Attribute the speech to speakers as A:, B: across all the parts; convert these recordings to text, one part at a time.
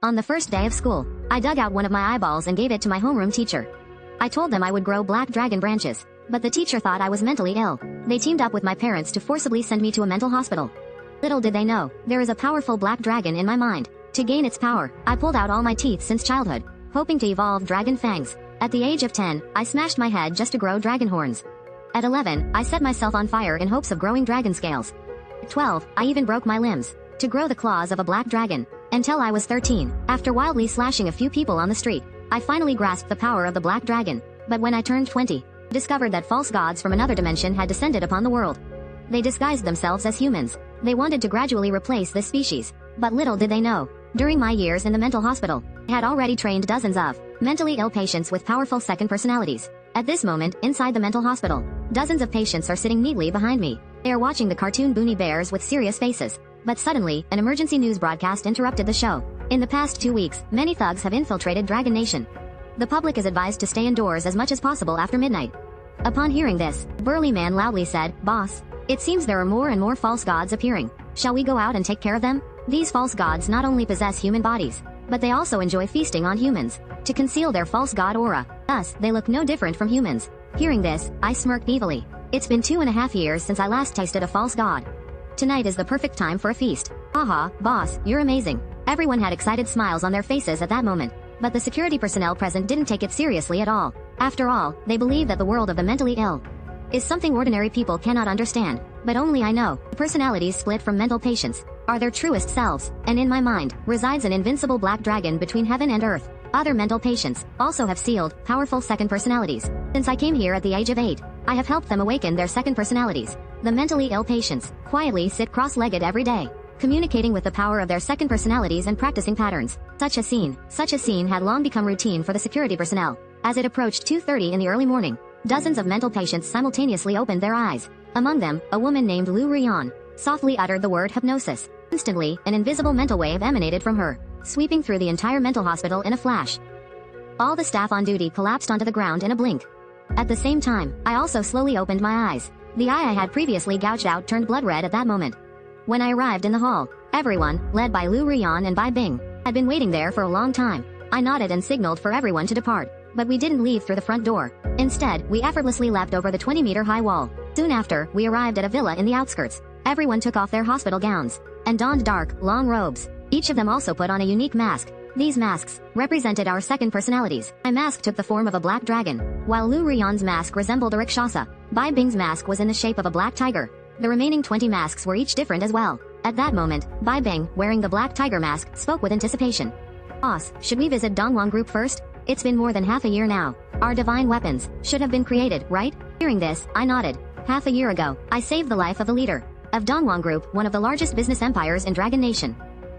A: On the first day of school, I dug out one of my eyeballs and gave it to my homeroom teacher. I told them I would grow black dragon branches, but the teacher thought I was mentally ill. They teamed up with my parents to forcibly send me to a mental hospital. Little did they know, there is a powerful black dragon in my mind. To gain its power, I pulled out all my teeth since childhood, hoping to evolve dragon fangs. At the age of 10, I smashed my head just to grow dragon horns. At 11, I set myself on fire in hopes of growing dragon scales. At 12, I even broke my limbs to grow the claws of a black dragon. Until I was 13, after wildly slashing a few people on the street, I finally grasped the power of the black dragon. But when I turned 20, I discovered that false gods from another dimension had descended upon the world. They disguised themselves as humans. They wanted to gradually replace this species. But little did they know, during my years in the mental hospital, I had already trained dozens of mentally ill patients with powerful second personalities. At this moment, inside the mental hospital, dozens of patients are sitting neatly behind me. They are watching the cartoon Boonie Bears with serious faces. But suddenly, an emergency news broadcast interrupted the show. In the past 2 weeks, many thugs have infiltrated Dragon Nation. The public is advised to stay indoors as much as possible after midnight. Upon hearing this, burly man loudly said, "Boss, it seems there are more and more false gods appearing. Shall we go out and take care of them?" These false gods not only possess human bodies, but they also enjoy feasting on humans to conceal their false god aura. Thus, they look no different from humans. Hearing this, I smirked evilly. It's been 2.5 years since I last tasted a false god. Tonight is the perfect time for a feast. Haha, boss, you're amazing. Everyone had excited smiles on their faces at that moment. But the security personnel present didn't take it seriously at all. After all, they believe that the world of the mentally ill is something ordinary people cannot understand. But only I know, the personalities split from mental patients are their truest selves, and in my mind, resides an invincible black dragon between heaven and earth. Other mental patients also have sealed, powerful second personalities. Since I came here at the age of 8, I have helped them awaken their second personalities. The mentally ill patients quietly sit cross-legged every day, communicating with the power of their second personalities and practicing patterns. Such a scene had long become routine for the security personnel. As it approached 2:30 in the early morning, dozens of mental patients simultaneously opened their eyes. Among them, a woman named Lu Rian softly uttered the word hypnosis. Instantly, an invisible mental wave emanated from her, sweeping through the entire mental hospital in a flash. All the staff on duty collapsed onto the ground in a blink. At the same time, I also slowly opened my eyes. The eye I had previously gouged out turned blood red at that moment. When I arrived in the hall, everyone, led by Lu Rian and Bai Bing, had been waiting there for a long time. I nodded and signaled for everyone to depart. But we didn't leave through the front door. Instead, we effortlessly leapt over the 20-meter high wall. Soon after, we arrived at a villa in the outskirts. Everyone took off their hospital gowns and donned dark, long robes. Each of them also put on a unique mask. These masks represented our second personalities. My mask took the form of a black dragon, while Lu Rian's mask resembled a rakshasa. Bai Bing's mask was in the shape of a black tiger. The remaining 20 masks were each different as well. At that moment, Bai Bing, wearing the black tiger mask, spoke with anticipation. "Boss, should we visit Dongwon Group first? It's been more than half a year now. Our divine weapons should have been created, right?" Hearing this, I nodded. Half a year ago, I saved the life of the leader of Dongwon Group, one of the largest business empires in Dragon Nation,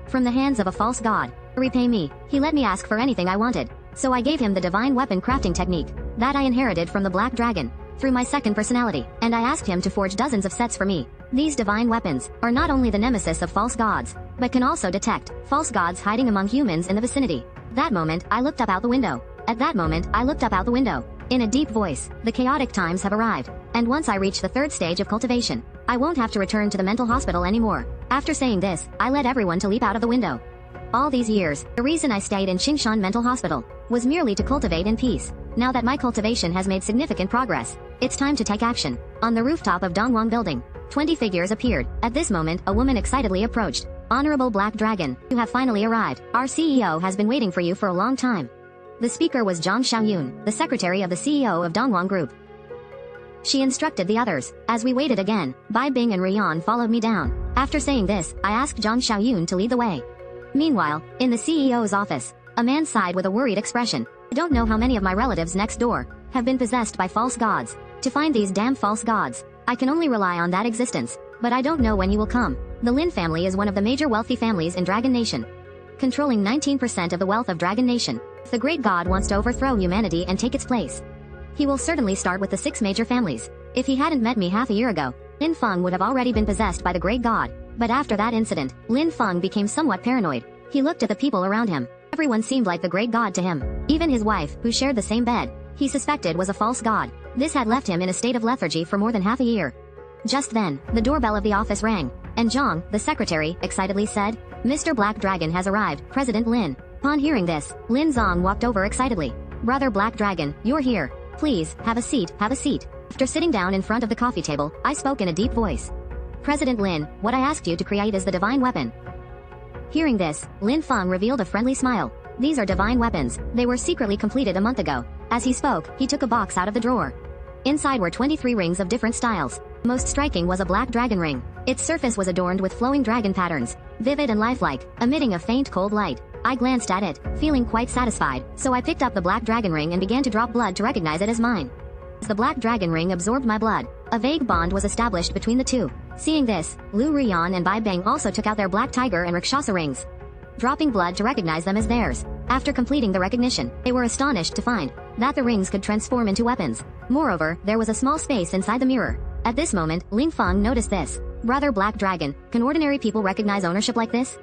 A: from the hands of a false god. To repay me, he let me ask for anything I wanted. So I gave him the divine weapon crafting technique that I inherited from the black dragon through my second personality, and I asked him to forge dozens of sets for me. These divine weapons are not only the nemesis of false gods, but can also detect false gods hiding among humans in the vicinity. That moment, I looked up out the window. In a deep voice, "The chaotic times have arrived, and once I reach the third stage of cultivation, I won't have to return to the mental hospital anymore." After saying this, I led everyone to leap out of the window. All these years, the reason I stayed in Qingshan Mental Hospital was merely to cultivate in peace. Now that my cultivation has made significant progress, it's time to take action. On the rooftop of Dongwon Building, 20 figures appeared. At this moment, a woman excitedly approached. "Honorable Black Dragon, you have finally arrived. Our CEO has been waiting for you for a long time." The speaker was Zhang Xiaoyun, the secretary of the CEO of Dongwon Group. She instructed the others. As we waited again, Bai Bing and Rian followed me down. After saying this, I asked Zhang Xiaoyun to lead the way. Meanwhile, in the CEO's office, a man sighed with a worried expression. "I don't know how many of my relatives next door have been possessed by false gods. To find these damn false gods, I can only rely on that existence. But I don't know when he will come." The Lin family is one of the major wealthy families in Dragon Nation, controlling 19% of the wealth of Dragon Nation. If the great god wants to overthrow humanity and take its place, he will certainly start with the 6 major families. If he hadn't met me half a year ago, Lin Feng would have already been possessed by the great god. But after that incident, Lin Feng became somewhat paranoid. He looked at the people around him. Everyone seemed like the great god to him. Even his wife, who shared the same bed, he suspected was a false god. This had left him in a state of lethargy for more than half a year. Just then, the doorbell of the office rang, and Zhang, the secretary, excitedly said, "Mr. Black Dragon has arrived, President Lin." Upon hearing this, Lin Zong walked over excitedly. Brother Black Dragon, you're here. Please, have a seat, have a seat. After sitting down in front of the coffee table, I spoke in a deep voice. President Lin, what I asked you to create is the divine weapon. Hearing this, Lin Feng revealed a friendly smile. These are divine weapons. They were secretly completed a month ago. As he spoke, he took a box out of the drawer. Inside were 23 rings of different styles. Most striking was a black dragon ring. Its surface was adorned with flowing dragon patterns, vivid and lifelike, emitting a faint cold light. I glanced at it, feeling quite satisfied, so I picked up the black dragon ring and began to drop blood to recognize it as mine. As the black dragon ring absorbed my blood, a vague bond was established between the two. Seeing this, Lu Rian and Bai Beng also took out their black tiger and Rakshasa rings, dropping blood to recognize them as theirs. After completing the recognition, they were astonished to find that the rings could transform into weapons. Moreover, there was a small space inside the mirror. At this moment, Ling Feng noticed this. Brother Black Dragon, can ordinary people recognize ownership like this?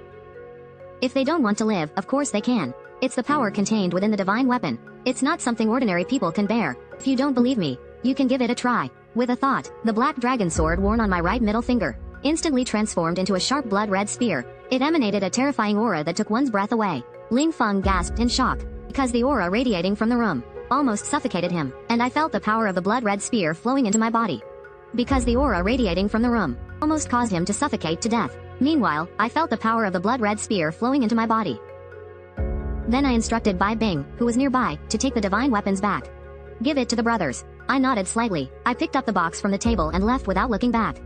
A: If they don't want to live, of course they can. It's the power contained within the divine weapon. It's not something ordinary people can bear. If you don't believe me, you can give it a try. With a thought, the black dragon sword worn on my right middle finger instantly transformed into a sharp blood-red spear. It emanated a terrifying aura that took one's breath away. Ling Feng gasped in shock, because the aura radiating from the room almost suffocated him, and I felt the power of the blood-red spear flowing into my body. Because the aura radiating from the room almost caused him to suffocate to death. Meanwhile, I felt the power of the blood-red spear flowing into my body. Then I instructed Bai Bing, who was nearby, to take the divine weapons back. Give it to the brothers. I nodded slightly. I picked up the box from the table and left without looking back.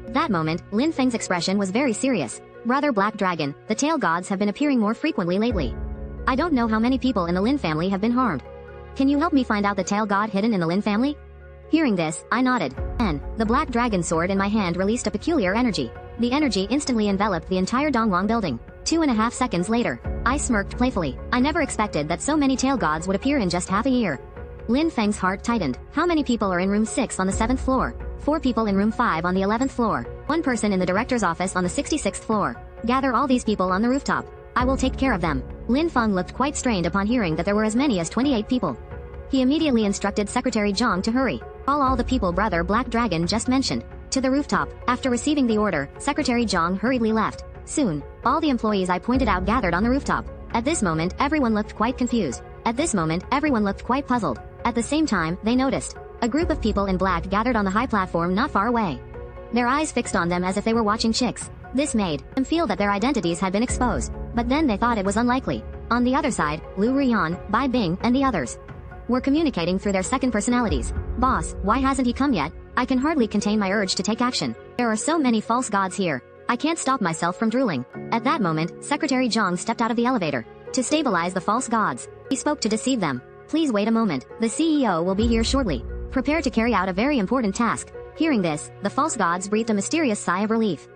A: That moment, Lin Feng's expression was very serious. Brother Black Dragon, the tail gods have been appearing more frequently lately. I don't know how many people in the Lin family have been harmed. Can you help me find out the tail god hidden in the Lin family? Hearing this, I nodded. Then, the black dragon sword in my hand released a peculiar energy. The energy instantly enveloped the entire Dongwang building. 2.5 seconds later, I smirked playfully. I never expected that so many tail gods would appear in just half a year. Lin Feng's heart tightened. How many people are in room 6 on the 7th floor? 4 people in room 5 on the 11th floor. 1 person in the director's office on the 66th floor. Gather all these people on the rooftop. I will take care of them. Lin Feng looked quite strained upon hearing that there were as many as 28 people. He immediately instructed Secretary Zhang to hurry. Call all the people Brother Black Dragon just mentioned to the rooftop. After receiving the order, Secretary Zhang hurriedly left. Soon, all the employees I pointed out gathered on the rooftop. At this moment, everyone looked quite confused. At this moment, everyone looked quite puzzled. At the same time, they noticed a group of people in black gathered on the high platform not far away. Their eyes fixed on them as if they were watching chicks. This made them feel that their identities had been exposed, but then they thought it was unlikely. On the other side, Lu Rian, Bai Bing, and the others were communicating through their second personalities. Boss, why hasn't he come yet? I can hardly contain my urge to take action. There are so many false gods here. I can't stop myself from drooling. At that moment, Secretary Zhang stepped out of the elevator to stabilize the false gods. He spoke to deceive them. Please wait a moment. The CEO will be here shortly. Prepare to carry out a very important task. Hearing this, the false gods breathed a mysterious sigh of relief.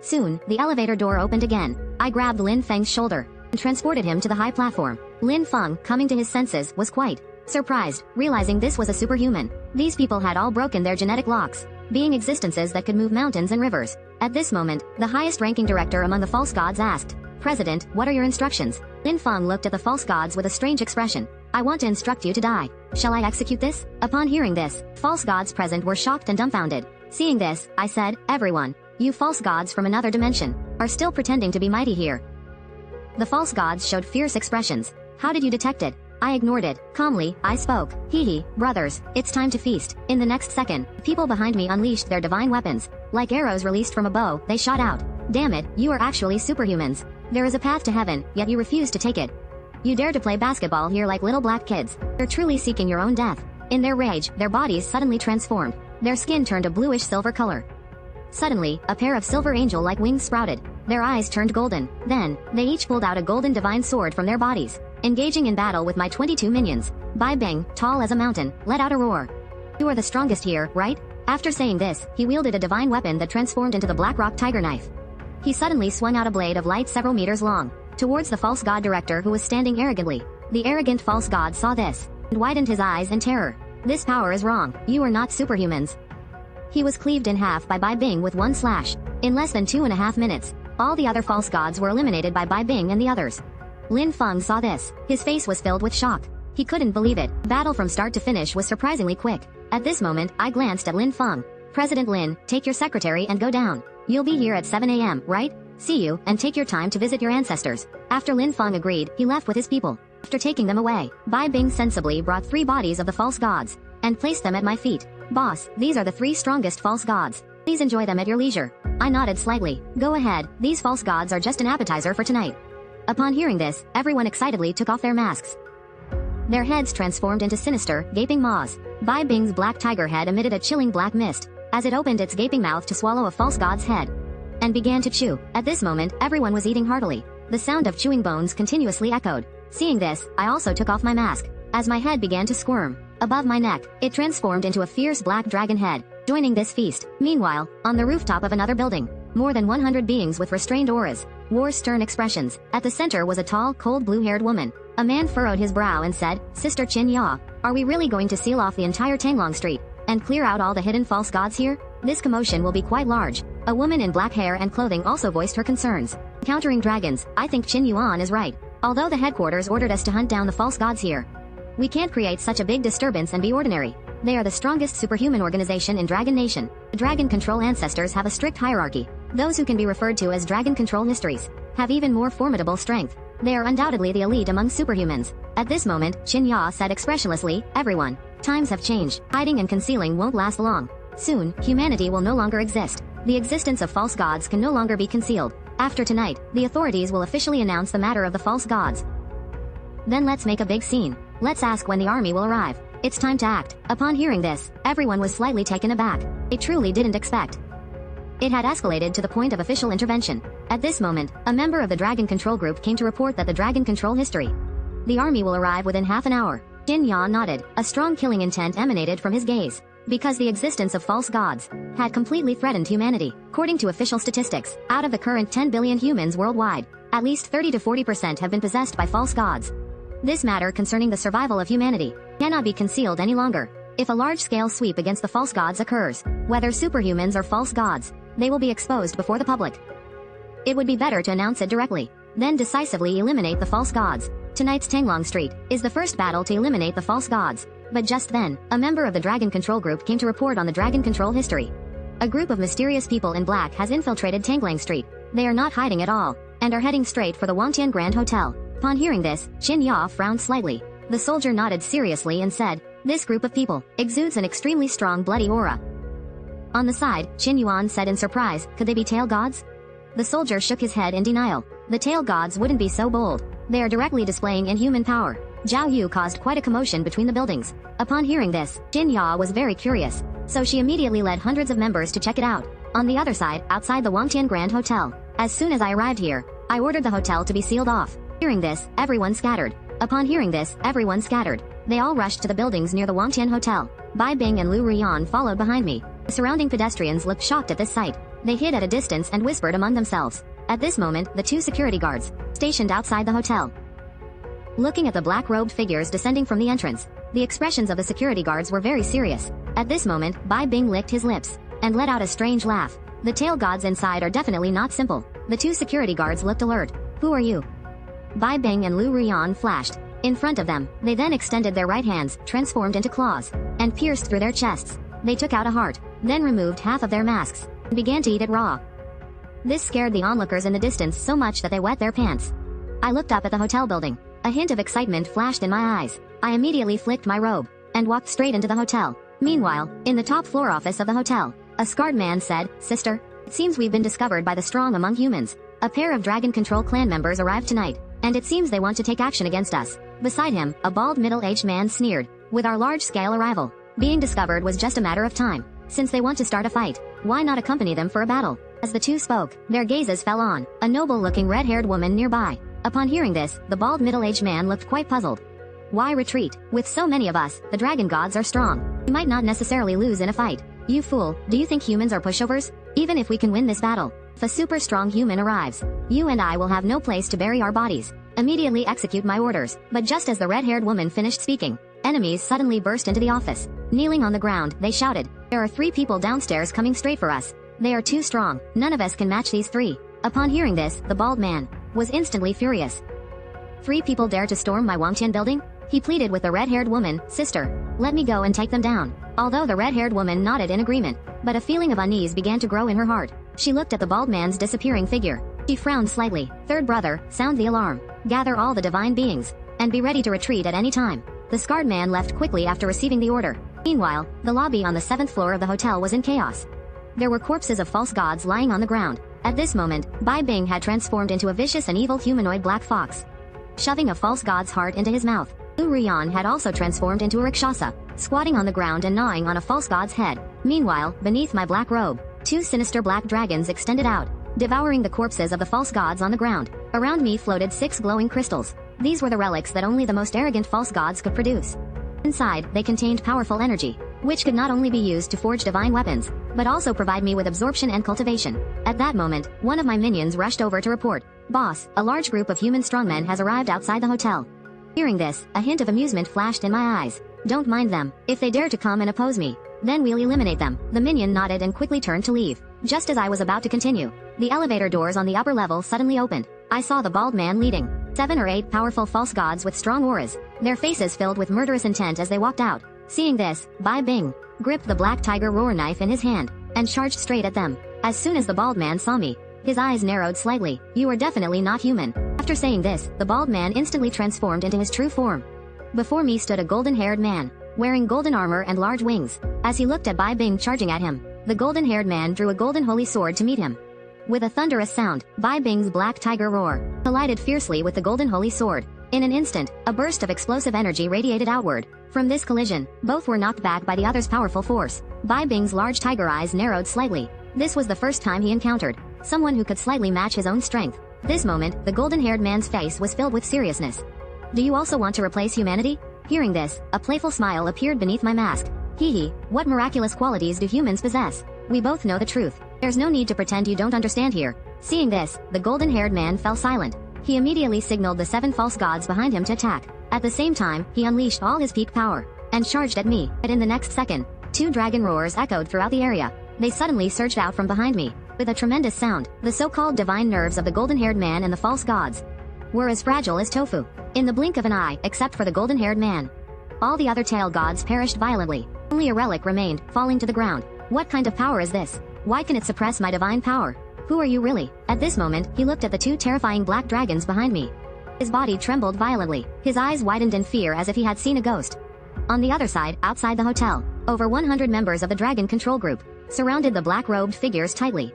A: Soon, the elevator door opened again. I grabbed Lin Feng's shoulder and transported him to the high platform. Lin Feng, coming to his senses, was quite surprised, realizing this was a superhuman. These people had all broken their genetic locks, being existences that could move mountains and rivers. At this moment, the highest-ranking director among the false gods asked, President, what are your instructions? Lin Feng looked at the false gods with a strange expression. I want to instruct you to die. Shall I execute this? Upon hearing this, false gods present were shocked and dumbfounded. Seeing this, I said, everyone, you false gods from another dimension, are still pretending to be mighty here. The false gods showed fierce expressions. How did you detect it? I ignored it. Calmly, I spoke. Hee, brothers, it's time to feast. In the next second, people behind me unleashed their divine weapons. Like arrows released from a bow, they shot out. Damn it, you are actually superhumans. There is a path to heaven, yet you refuse to take it. You dare to play basketball here like little black kids. They're truly seeking your own death. In their rage, their bodies suddenly transformed. Their skin turned a bluish silver color. Suddenly, a pair of silver angel-like wings sprouted. Their eyes turned golden. Then, they each pulled out a golden divine sword from their bodies. Engaging in battle with my 22 minions, Bai Bing, tall as a mountain, let out a roar. You are the strongest here, right? After saying this, he wielded a divine weapon that transformed into the Black Rock Tiger Knife. He suddenly swung out a blade of light several meters long, towards the false god director who was standing arrogantly. The arrogant false god saw this, and widened his eyes in terror. This power is wrong. You are not superhumans. He was cleaved in half by Bai Bing with one slash. In less than 2.5 minutes, all the other false gods were eliminated by Bai Bing and the others. Lin Feng saw this. His face was filled with shock. He couldn't believe it. Battle from start to finish was surprisingly quick. At this moment, I glanced at Lin Feng. President Lin, take your secretary and go down. You'll be here at 7 a.m., right? See you, and take your time to visit your ancestors. After Lin Feng agreed, he left with his people. After taking them away, Bai Bing sensibly brought 3 bodies of the false gods and placed them at my feet. Boss, these are the 3 strongest false gods. Please enjoy them at your leisure. I nodded slightly. Go ahead, these false gods are just an appetizer for tonight. Upon hearing this, everyone excitedly took off their masks. Their heads transformed into sinister, gaping maws. Bai Bing's black tiger head emitted a chilling black mist as it opened its gaping mouth to swallow a false god's head and began to chew. At this moment, everyone was eating heartily. The sound of chewing bones continuously echoed. Seeing this, I also took off my mask. As my head began to squirm above my neck, it transformed into a fierce black dragon head, joining this feast. Meanwhile, on the rooftop of another building, more than 100 beings with restrained auras wore stern expressions. At the center was a tall, cold blue-haired woman. A man furrowed his brow and said, Sister Qin Ya, are we really going to seal off the entire Tanglong Street and clear out all the hidden false gods here? This commotion will be quite large. A woman in black hair and clothing also voiced her concerns. Countering dragons, I think Qin Yuan is right. Although the headquarters ordered us to hunt down the false gods here, we can't create such a big disturbance and be ordinary. They are the strongest superhuman organization in Dragon Nation. The Dragon Control ancestors have a strict hierarchy. Those who can be referred to as Dragon Control mysteries have even more formidable strength. They are undoubtedly the elite among superhumans. At this moment, Qin Ya said expressionlessly, everyone, times have changed. Hiding and concealing won't last long. Soon, humanity will no longer exist. The existence of false gods can no longer be concealed. After tonight, the authorities will officially announce the matter of the false gods. Then let's make a big scene. Let's ask when the army will arrive. It's time to act. Upon hearing this, everyone was slightly taken aback. They truly didn't expect it had escalated to the point of official intervention. At this moment, a member of the Dragon Control Group came to report that the Dragon Control history. The army will arrive within half an hour. Qin Ya nodded. A strong killing intent emanated from his gaze, because the existence of false gods had completely threatened humanity. According to official statistics, out of the current 10 billion humans worldwide, at least 30 to 40% have been possessed by false gods. This matter concerning the survival of humanity cannot be concealed any longer. If a large-scale sweep against the false gods occurs, whether superhumans or false gods, they will be exposed before the public. It would be better to announce it directly, then decisively eliminate the false gods. Tonight's Tanglong Street is the first battle to eliminate the false gods. But just then, a member of the Dragon Control Group came to report on the Dragon Control history. A group of mysterious people in black has infiltrated Tanglang Street. They are not hiding at all, and are heading straight for the Wangtian Grand Hotel. Upon hearing this, Qin Ya frowned slightly. The soldier nodded seriously and said, this group of people exudes an extremely strong bloody aura. On the side, Qin Yuan said in surprise, could they be tail gods? The soldier shook his head in denial. The tail gods wouldn't be so bold. They are directly displaying inhuman power. Zhao Yu caused quite a commotion between the buildings. Upon hearing this, Qin Ya was very curious, so she immediately led hundreds of members to check it out. On the other side, outside the Wangtian Grand Hotel, as soon as I arrived here, I ordered the hotel to be sealed off. Hearing this, everyone scattered. Upon hearing this, everyone scattered. They all rushed to the buildings near the Wangtian Hotel. Bai Bing and Lu Ruyan followed behind me. The surrounding pedestrians looked shocked at this sight. They hid at a distance and whispered among themselves. At this moment, the 2 security guards stationed outside the hotel, looking at the black-robed figures descending from the entrance. The expressions of the security guards were very serious. At this moment, Bai Bing licked his lips and let out a strange laugh. The tail gods inside are definitely not simple. The 2 security guards looked alert. Who are you? Bai Bing and Lu Ruyan flashed in front of them. They then extended their right hands, transformed into claws, and pierced through their chests. They took out a heart, then removed half of their masks, and began to eat it raw. This scared the onlookers in the distance so much that they wet their pants. I looked up at the hotel building. A hint of excitement flashed in my eyes. I immediately flicked my robe and walked straight into the hotel. Meanwhile, in the top floor office of the hotel, a scarred man said, Sister, it seems we've been discovered by the strong among humans. A pair of Dragon Control clan members arrived tonight, and it seems they want to take action against us. Beside him, a bald middle-aged man sneered, with our large-scale arrival being discovered was just a matter of time. Since they want to start a fight, why not accompany them for a battle? As the 2 spoke, their gazes fell on a noble-looking red-haired woman nearby. Upon hearing this, the bald middle-aged man looked quite puzzled. Why retreat? With so many of us, the dragon gods are strong. We might not necessarily lose in a fight. You fool, do you think humans are pushovers? Even if we can win this battle, if a super strong human arrives, you and I will have no place to bury our bodies. Immediately execute my orders. But just as the red-haired woman finished speaking, enemies suddenly burst into the office. Kneeling on the ground, they shouted, there are 3 people downstairs coming straight for us. They are too strong. None of us can match these 3. Upon hearing this, the bald man was instantly furious. 3 people dare to storm my Wangtian building? He pleaded with the red-haired woman, Sister, let me go and take them down. Although the red-haired woman nodded in agreement, but a feeling of unease began to grow in her heart. She looked at the bald man's disappearing figure. She frowned slightly. Third brother, sound the alarm. Gather all the divine beings. And be ready to retreat at any time. The scarred man left quickly after receiving the order. Meanwhile, the lobby on the 7th floor of the hotel was in chaos. There were corpses of false gods lying on the ground. At this moment, Bai Bing had transformed into a vicious and evil humanoid black fox, shoving a false god's heart into his mouth. Lu Rian had also transformed into a Rakshasa, squatting on the ground and gnawing on a false god's head. Meanwhile, beneath my black robe, 2 sinister black dragons extended out, devouring the corpses of the false gods on the ground. Around me floated 6 glowing crystals. These were the relics that only the most arrogant false gods could produce. Inside, they contained powerful energy, which could not only be used to forge divine weapons, but also provide me with absorption and cultivation. At that moment, one of my minions rushed over to report, "Boss, a large group of human strongmen has arrived outside the hotel." Hearing this, a hint of amusement flashed in my eyes. "Don't mind them. If they dare to come and oppose me, then we'll eliminate them." The minion nodded and quickly turned to leave. Just as I was about to continue, the elevator doors on the upper level suddenly opened. I saw the bald man leading 7 or 8 powerful false gods with strong auras, their faces filled with murderous intent as they walked out. Seeing this, Bai Bing gripped the black tiger roar knife in his hand and charged straight at them. As soon as the bald man saw me, his eyes narrowed slightly. "You are definitely not human." After saying this, the bald man instantly transformed into his true form. Before me stood a golden-haired man, wearing golden armor and large wings. As he looked at Bai Bing charging at him, the golden-haired man drew a golden holy sword to meet him. With a thunderous sound, Bai Bing's black tiger roar collided fiercely with the golden holy sword. In an instant, a burst of explosive energy radiated outward. From this collision, both were knocked back by the other's powerful force. Bai Bing's large tiger eyes narrowed slightly. This was the first time he encountered someone who could slightly match his own strength. This moment, the golden-haired man's face was filled with seriousness. "Do you also want to replace humanity?" Hearing this, a playful smile appeared beneath my mask. "Hee hee, what miraculous qualities do humans possess? We both know the truth. There's no need to pretend you don't understand here." Seeing this, the golden-haired man fell silent. He immediately signaled the 7 false gods behind him to attack. At the same time, he unleashed all his peak power and charged at me. But in the next second, 2 dragon roars echoed throughout the area. They suddenly surged out from behind me. With a tremendous sound, the so-called divine nerves of the golden-haired man and the false gods were as fragile as tofu. In the blink of an eye, except for the golden-haired man, all the other tail gods perished violently. Only a relic remained, falling to the ground. What kind of power is this? Why can it suppress my divine power? Who are you really? At this moment, he looked at the 2 terrifying black dragons behind me. His body trembled violently. His eyes widened in fear as if he had seen a ghost. On the other side, outside the hotel, over 100 members of the dragon control group surrounded the black-robed figures tightly.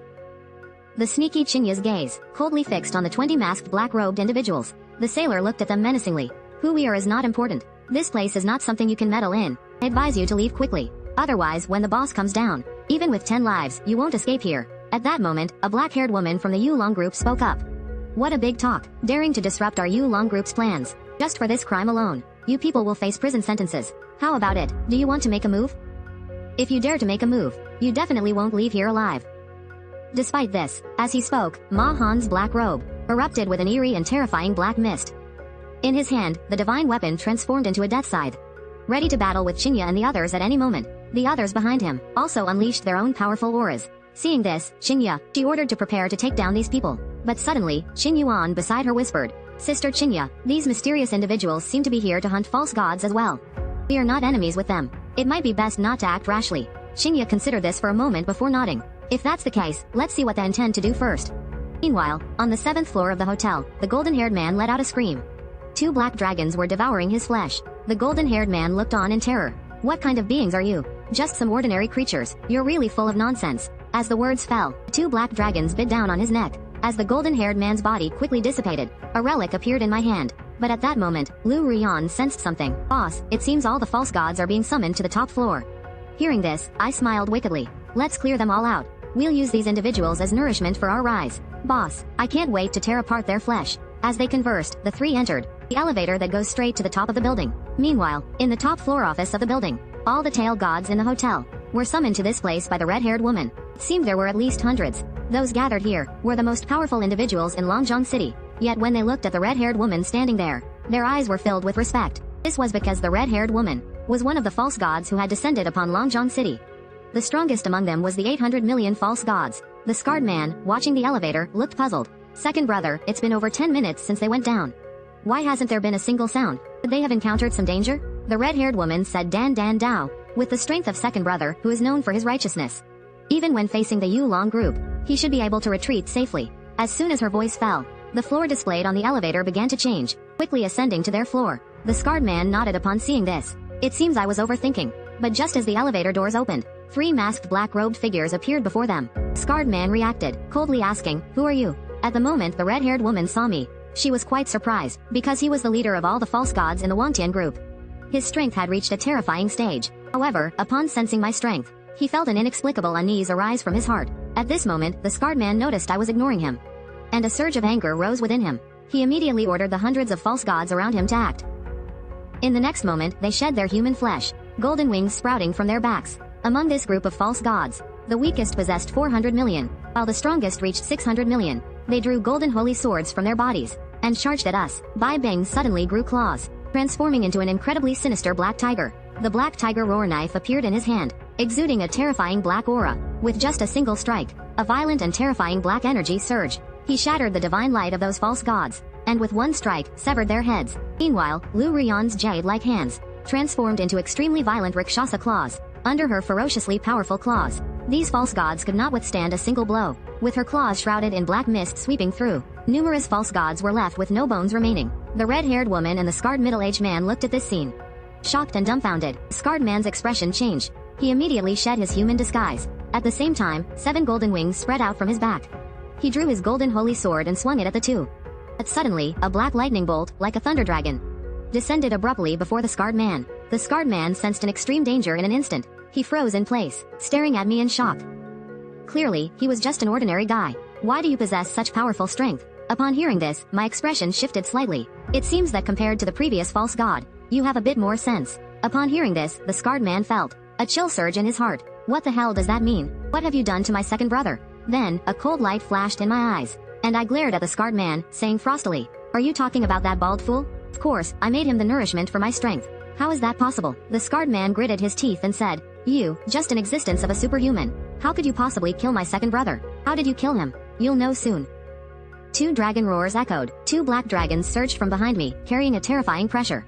A: The sneaky Chinya's gaze coldly fixed on the 20 masked black-robed individuals. The sailor looked at them menacingly. "Who we are is not important. This place is not something you can meddle in. I advise you to leave quickly. Otherwise, when the boss comes down, even with 10 lives, you won't escape here." At that moment, a black-haired woman from the Yulong group spoke up. "What a big talk, daring to disrupt our Yulong group's plans. Just for this crime alone, you people will face prison sentences. How about it? Do you want to make a move? If you dare to make a move, you definitely won't leave here alive." Despite this, as he spoke, Ma Han's black robe erupted with an eerie and terrifying black mist. In his hand, the divine weapon transformed into a death scythe, ready to battle with Chinya and the others at any moment. The others behind him also unleashed their own powerful auras. Seeing this, Chinya, she ordered to prepare to take down these people. But suddenly, Qin Yuan beside her whispered, "Sister Chinya, these mysterious individuals seem to be here to hunt false gods as well. We are not enemies with them. It might be best not to act rashly." Chinya considered this for a moment before nodding. "If that's the case, let's see what they intend to do first." Meanwhile, on the 7th floor of the hotel, the golden-haired man let out a scream. 2 black dragons were devouring his flesh. The golden-haired man looked on in terror. "What kind of beings are you? Just some ordinary creatures. You're really full of nonsense." As the words fell, 2 black dragons bit down on his neck. As the golden-haired man's body quickly dissipated, a relic appeared in my hand. But at that moment, Lu Rian sensed something. "Boss, it seems all the false gods are being summoned to the top floor." Hearing this, I smiled wickedly. "Let's clear them all out. We'll use these individuals as nourishment for our rise. Boss, I can't wait to tear apart their flesh." As they conversed, the 3 entered the elevator that goes straight to the top of the building. Meanwhile, in the top floor office of the building, all the tail gods in the hotel were summoned to this place by the red-haired woman. It seemed there were at least hundreds. Those gathered here were the most powerful individuals in Longjiang City. Yet when they looked at the red-haired woman standing there, their eyes were filled with respect. This was because the red-haired woman was one of the false gods who had descended upon Longjiang City. The strongest among them was the 800 million false gods. The scarred man, watching the elevator, looked puzzled. "Second brother, it's been over 10 minutes since they went down. Why hasn't there been a single sound? Could they have encountered some danger?" The red-haired woman said Dan Dan Dao, with the strength of second brother, who is known for his righteousness. Even when facing the Yulong group, he should be able to retreat safely. As soon as her voice fell, the floor displayed on the elevator began to change, quickly ascending to their floor. The scarred man nodded upon seeing this. It seems I was overthinking. But just as the elevator doors opened, 3 masked black-robed figures appeared before them. Scarred man reacted, coldly asking, "Who are you?" At the moment the red-haired woman saw me. She was quite surprised, because he was the leader of all the false gods in the Wangtian group. His strength had reached a terrifying stage. However, upon sensing my strength, he felt an inexplicable unease arise from his heart. At this moment, the scarred man noticed I was ignoring him. And a surge of anger rose within him. He immediately ordered the hundreds of false gods around him to act. In the next moment, they shed their human flesh, golden wings sprouting from their backs. Among this group of false gods, the weakest possessed 400 million, while the strongest reached 600 million. They drew golden holy swords from their bodies, and charged at us. Bai Bing suddenly grew claws, transforming into an incredibly sinister black tiger. The black tiger roar knife appeared in his hand, exuding a terrifying black aura. With just a single strike, a violent and terrifying black energy surged. He shattered the divine light of those false gods, and with one strike, severed their heads. Meanwhile, Lu Rian's jade-like hands transformed into extremely violent Rakshasa claws. Under her ferociously powerful claws, these false gods could not withstand a single blow. With her claws shrouded in black mist sweeping through, numerous false gods were left with no bones remaining. The red-haired woman and the scarred middle-aged man looked at this scene, shocked and dumbfounded. The scarred man's expression changed. He immediately shed his human disguise. At the same time, 7 golden wings spread out from his back. He drew his golden holy sword and swung it at the two. But suddenly, a black lightning bolt, like a thunder dragon, descended abruptly before the scarred man. The scarred man sensed an extreme danger in an instant. He froze in place, staring at me in shock. Clearly, he was just an ordinary guy. Why do you possess such powerful strength? Upon hearing this, my expression shifted slightly. It seems that compared to the previous false god, you have a bit more sense. Upon hearing this, the scarred man felt a chill surge in his heart. What the hell does that mean? What have you done to my second brother? Then, a cold light flashed in my eyes, and I glared at the scarred man, saying frostily, "Are you talking about that bald fool? Of course, I made him the nourishment for my strength. How is that possible?" The scarred man gritted his teeth and said, "You, just an existence of a superhuman. How could you possibly kill my second brother? How did you kill him? You'll know soon." 2 dragon roars echoed. 2 black dragons surged from behind me, carrying a terrifying pressure.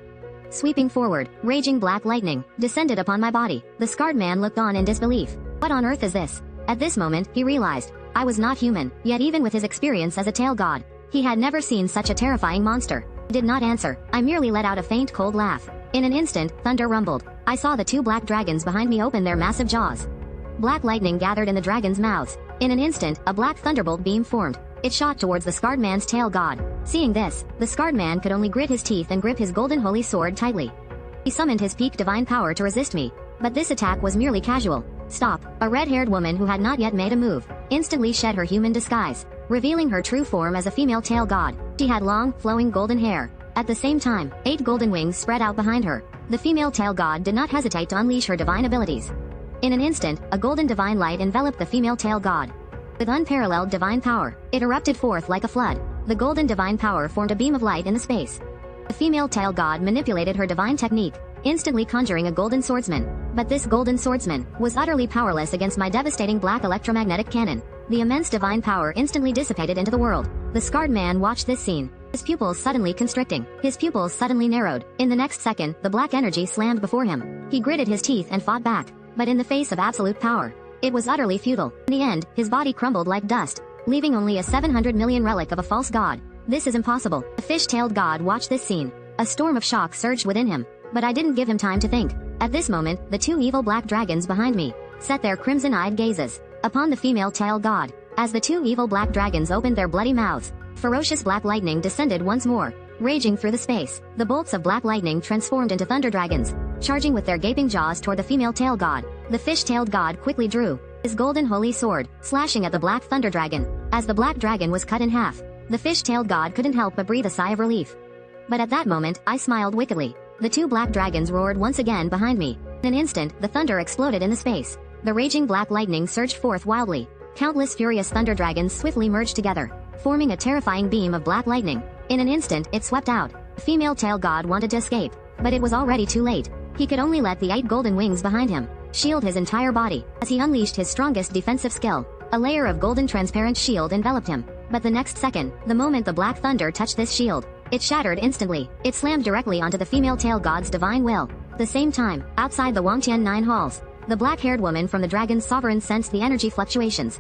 A: Sweeping forward, raging black lightning descended upon my body. The scarred man looked on in disbelief. What on earth is this? At this moment, he realized I was not human, yet even with his experience as a tail god, he had never seen such a terrifying monster. I did not answer. I merely let out a faint cold laugh. In an instant, thunder rumbled. I saw the 2 black dragons behind me open their massive jaws. Black lightning gathered in the dragons' mouths. In an instant, a black thunderbolt beam formed. It shot towards the scarred man's tail god. Seeing this, the scarred man could only grit his teeth and grip his golden holy sword tightly. He summoned his peak divine power to resist me, but this attack was merely casual. Stop. A red-haired woman who had not yet made a move instantly shed her human disguise, revealing her true form as a female tail god. She had long, flowing golden hair. At the same time, 8 golden wings spread out behind her. The female tail god did not hesitate to unleash her divine abilities. In an instant, a golden divine light enveloped the female tail god. With unparalleled divine power, it erupted forth like a flood. The golden divine power formed a beam of light in the space. The female tail god manipulated her divine technique, instantly conjuring a golden swordsman. But this golden swordsman was utterly powerless against my devastating black electromagnetic cannon. The immense divine power instantly dissipated into the world. The scarred man watched this scene, his pupils suddenly constricting. His pupils suddenly narrowed. In the next second, the black energy slammed before him. He gritted his teeth and fought back. But in the face of absolute power, it was utterly futile. In the end, his body crumbled like dust, leaving only a 700 million relic of a false god. This is impossible. The fish-tailed god watched this scene. A storm of shock surged within him. But I didn't give him time to think. At this moment, the 2 evil black dragons behind me set their crimson-eyed gazes upon the female tail god. As the 2 evil black dragons opened their bloody mouths, ferocious black lightning descended once more, raging through the space. The bolts of black lightning transformed into thunder dragons, charging with their gaping jaws toward the female tail god. The fish-tailed god quickly drew his golden holy sword, slashing at the black thunder dragon. As the black dragon was cut in half, the fish-tailed god couldn't help but breathe a sigh of relief. But at that moment, I smiled wickedly. The 2 black dragons roared once again behind me. In an instant, the thunder exploded in the space. The raging black lightning surged forth wildly. Countless furious thunder dragons swiftly merged together, forming a terrifying beam of black lightning. In an instant, it swept out. The female tail god wanted to escape, but it was already too late. He could only let the 8 golden wings behind him shield his entire body. As he unleashed his strongest defensive skill, a layer of golden transparent shield enveloped him. But the next second, the moment the black thunder touched this shield, it shattered instantly. It slammed directly onto the female tail god's divine will. At the same time, outside the Wangtian 9 halls, the black-haired woman from the dragon's sovereign sensed the energy fluctuations.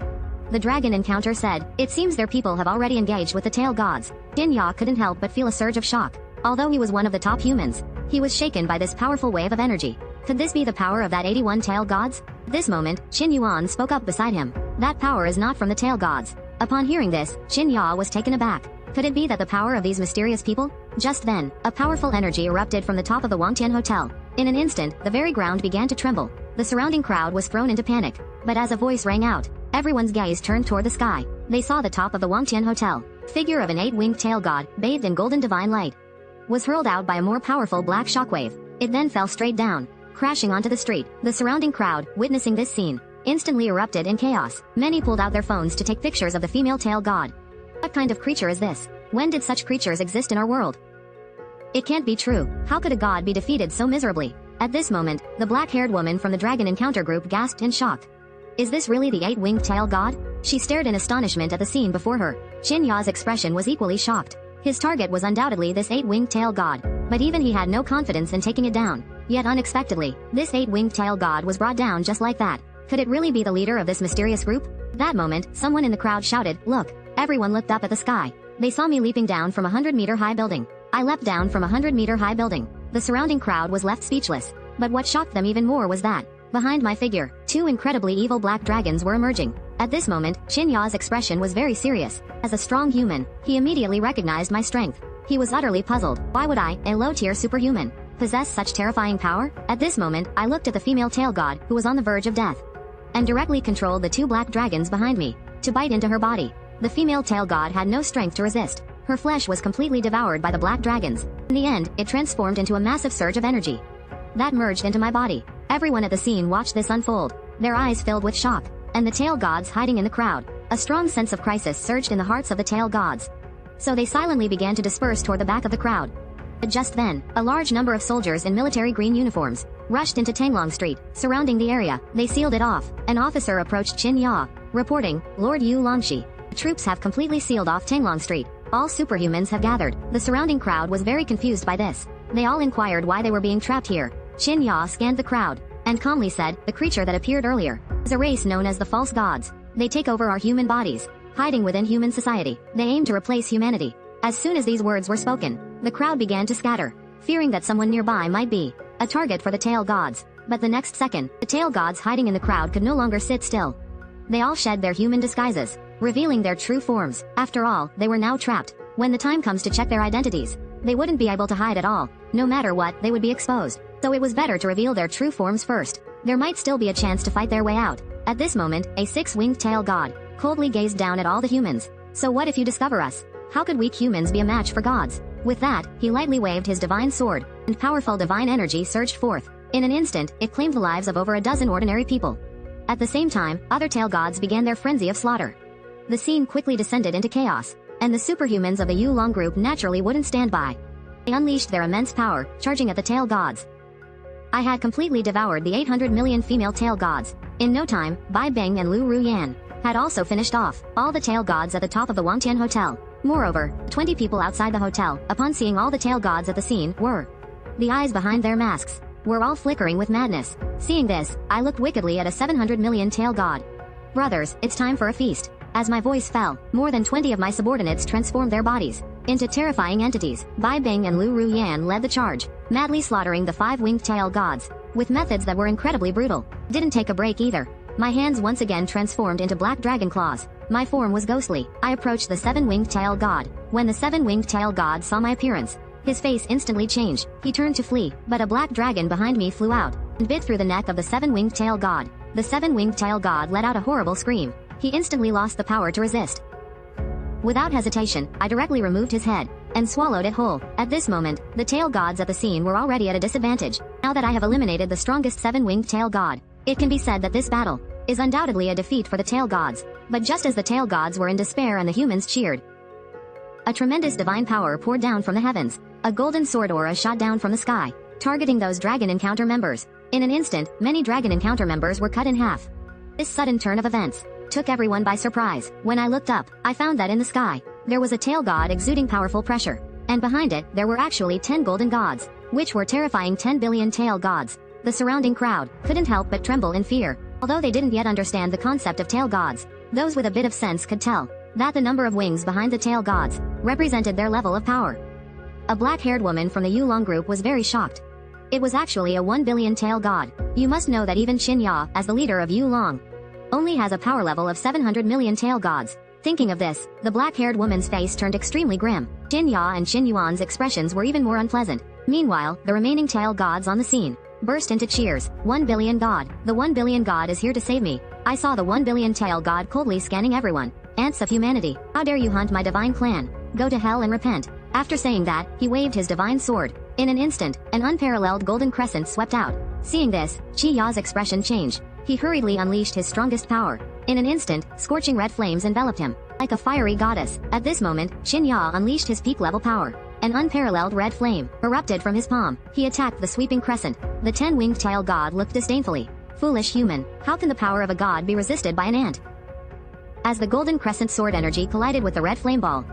A: the dragon encounter said. It seems their people have already engaged with the tail gods. Jin Ya couldn't help but feel a surge of shock. Although he was one of the top humans, he was shaken by this powerful wave of energy. Could this be the power of that 81 tail gods? At this moment, Qin Yuan spoke up beside him. That power is not from the tail gods. Upon hearing this, Qin Ya was taken aback. Could it be that the power of these mysterious people? Just then, a powerful energy erupted from the top of the Wangtian Hotel. In an instant, the very ground began to tremble. The surrounding crowd was thrown into panic. But as a voice rang out, everyone's gaze turned toward the sky. They saw the top of the Wangtian Hotel. Figure of an 8-winged tail god, bathed in golden divine light, was hurled out by a more powerful black shockwave. It then fell straight down, crashing onto the street. The surrounding crowd, witnessing this scene, instantly erupted in chaos. Many pulled out their phones to take pictures of the female tail god. What kind of creature is this? When did such creatures exist in our world? It can't be true. How could a god be defeated so miserably? At this moment, the black-haired woman from the Dragon Encounter group gasped in shock. Is this really the 8-winged tail god? She stared in astonishment at the scene before her. Qin Ya's expression was equally shocked. His target was undoubtedly this 8-winged tail god, but even he had no confidence in taking it down. Yet unexpectedly, this 8-winged tail god was brought down just like that. Could it really be the leader of this mysterious group? That moment, someone in the crowd shouted, "Look!" Everyone looked up at the sky. They saw me leaping down from a 100-meter high building. I leapt down from a 100-meter high building. The surrounding crowd was left speechless. But what shocked them even more was that, behind my figure, 2 incredibly evil black dragons were emerging. At this moment, Qin Ya's expression was very serious. As a strong human, he immediately recognized my strength. He was utterly puzzled. Why would I, a low-tier superhuman, possess such terrifying power? At this moment, I looked at the female tail god, who was on the verge of death, and directly controlled the 2 black dragons behind me to bite into her body. The female tail god had no strength to resist. Her flesh was completely devoured by the black dragons. In the end, it transformed into a massive surge of energy that merged into my body. Everyone at the scene watched this unfold, their eyes filled with shock, and the tail gods hiding in the crowd. A strong sense of crisis surged in the hearts of the tail gods. So they silently began to disperse toward the back of the crowd. But just then, a large number of soldiers in military green uniforms rushed into Tanglong Street, surrounding the area. They sealed it off. An officer approached Qin Ya, reporting, "Lord Yu Longxi, the troops have completely sealed off Tanglong Street. All superhumans have gathered." The surrounding crowd was very confused by this. They all inquired why they were being trapped here. Qin Ya scanned the crowd and calmly said, "The creature that appeared earlier is a race known as the false gods. They take over our human bodies, hiding within human society. They aim to replace humanity." As soon as these words were spoken, the crowd began to scatter, fearing that someone nearby might be a target for the tail gods. But the next second, the tail gods hiding in the crowd could no longer sit still. They all shed their human disguises, revealing their true forms. After all, they were now trapped. When the time comes to check their identities, they wouldn't be able to hide at all. No matter what, they would be exposed. So it was better to reveal their true forms first. There might still be a chance to fight their way out. At this moment, a 6-winged tail god coldly gazed down at all the humans. "So what if you discover us? How could weak humans be a match for gods?" With that, he lightly waved his divine sword, and powerful divine energy surged forth. In an instant, it claimed the lives of over a dozen ordinary people. At the same time, other tail gods began their frenzy of slaughter. The scene quickly descended into chaos, and the superhumans of the Yu Long group naturally wouldn't stand by. They unleashed their immense power, charging at the tail gods. I had completely devoured the 800 million female tail gods. In no time, Bai Beng and Lu Ruyan had also finished off all the tail gods at the top of the Wangtian Hotel. Moreover, 20 people outside the hotel, upon seeing all the tail gods at the scene, the eyes behind their masks were all flickering with madness. Seeing this, I looked wickedly at a 700 million tail god. "Brothers, it's time for a feast." As my voice fell, more than 20 of my subordinates transformed their bodies into terrifying entities. Bai Beng and Lu Ruyan led the charge, madly slaughtering the 5-winged tail gods, with methods that were incredibly brutal. Didn't take a break either. My hands once again transformed into black dragon claws. My form was ghostly. I approached the 7-winged tail god. When the 7-winged tail god saw my appearance, his face instantly changed. He turned to flee, but a black dragon behind me flew out and bit through the neck of the 7-winged tail god. The 7-winged tail god let out a horrible scream. He instantly lost the power to resist. Without hesitation, I directly removed his head and swallowed it whole. At this moment, the tail gods at the scene were already at a disadvantage. Now that I have eliminated the strongest 7-winged tail god, it can be said that this battle is undoubtedly a defeat for the tail gods. But just as the tail gods were in despair and the humans cheered, a tremendous divine power poured down from the heavens. A golden sword aura shot down from the sky, targeting those Dragon Encounter members. In an instant, many Dragon Encounter members were cut in half. This sudden turn of events took everyone by surprise. When I looked up, I found that in the sky, there was a tail god exuding powerful pressure. And behind it, there were actually 10 golden gods, which were terrifying 10 billion tail gods. The surrounding crowd couldn't help but tremble in fear. Although they didn't yet understand the concept of tail gods, Those with a bit of sense could tell that the number of wings behind the tail gods represented their level of power. A black-haired woman from the Yulong group was very shocked. It was actually a 1 billion tail god. You must know that even Qin Ya, as the leader of Yulong, only has a power level of 700 million tail gods. Thinking of this, the black-haired woman's face turned extremely grim. Qin Ya and Qin Yuan's expressions were even more unpleasant. Meanwhile, the remaining tail gods on the scene burst into cheers. 1 billion god. The 1 billion god is here to save me. I saw the 1 billion tail god coldly scanning everyone. Ants of humanity, how dare you hunt my divine clan? Go to hell and repent. After saying that, he waved his divine sword. In an instant, an unparalleled golden crescent swept out. Seeing this, Qi Ya's expression changed. He hurriedly unleashed his strongest power. In an instant, scorching red flames enveloped him. Like a fiery goddess, at this moment, Qin Ya unleashed his peak level power. An unparalleled red flame erupted from his palm. He attacked the sweeping crescent. The 10-winged tail god looked disdainfully. Foolish human, how can the power of a god be resisted by an ant? As the golden crescent sword energy collided with the red flame ball,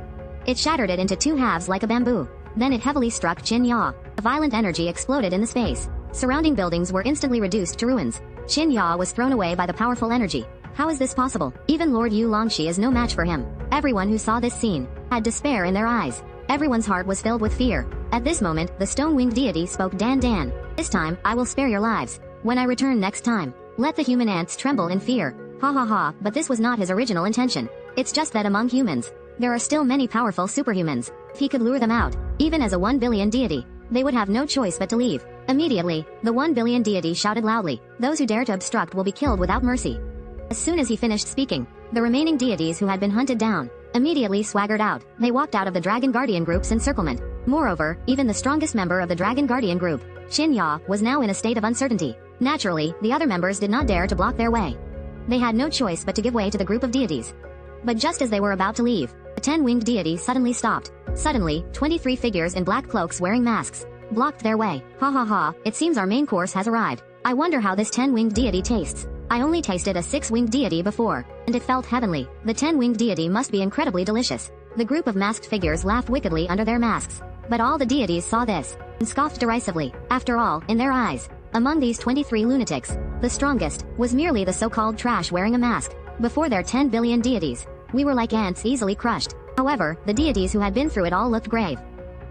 A: it shattered it into two halves like a bamboo. Then it heavily struck Qin Ya. A violent energy exploded in the space. Surrounding buildings were instantly reduced to ruins. Qin Ya was thrown away by the powerful energy. How is this possible? Even Lord Yu Longxi is no match for him. Everyone who saw this scene had despair in their eyes. Everyone's heart was filled with fear. At this moment, the stone-winged deity spoke. Dan Dan. This time, I will spare your lives. When I return next time, let the human ants tremble in fear. Ha ha ha, but this was not his original intention. It's just that among humans, there are still many powerful superhumans. If he could lure them out, even as a 1 billion deity, they would have no choice but to leave. Immediately, the 1 billion deity shouted loudly, those who dare to obstruct will be killed without mercy. As soon as he finished speaking, the remaining deities who had been hunted down immediately swaggered out. They walked out of the Dragon Guardian group's encirclement. Moreover, even the strongest member of the Dragon Guardian group, Qin Ya, was now in a state of uncertainty. Naturally, the other members did not dare to block their way. They had no choice but to give way to the group of deities. But just as they were about to leave, the 10-winged deity suddenly stopped. Suddenly, 23 figures in black cloaks wearing masks blocked their way. Ha ha ha, it seems our main course has arrived. I wonder how this 10-winged deity tastes. I only tasted a 6-winged deity before, and it felt heavenly. The 10-winged deity must be incredibly delicious. The group of masked figures laughed wickedly under their masks. But all the deities saw this, and scoffed derisively. After all, in their eyes, among these 23 lunatics, the strongest was merely the so-called trash wearing a mask. Before their 10 billion deities, we were like ants easily crushed. However, the deities who had been through it all looked grave.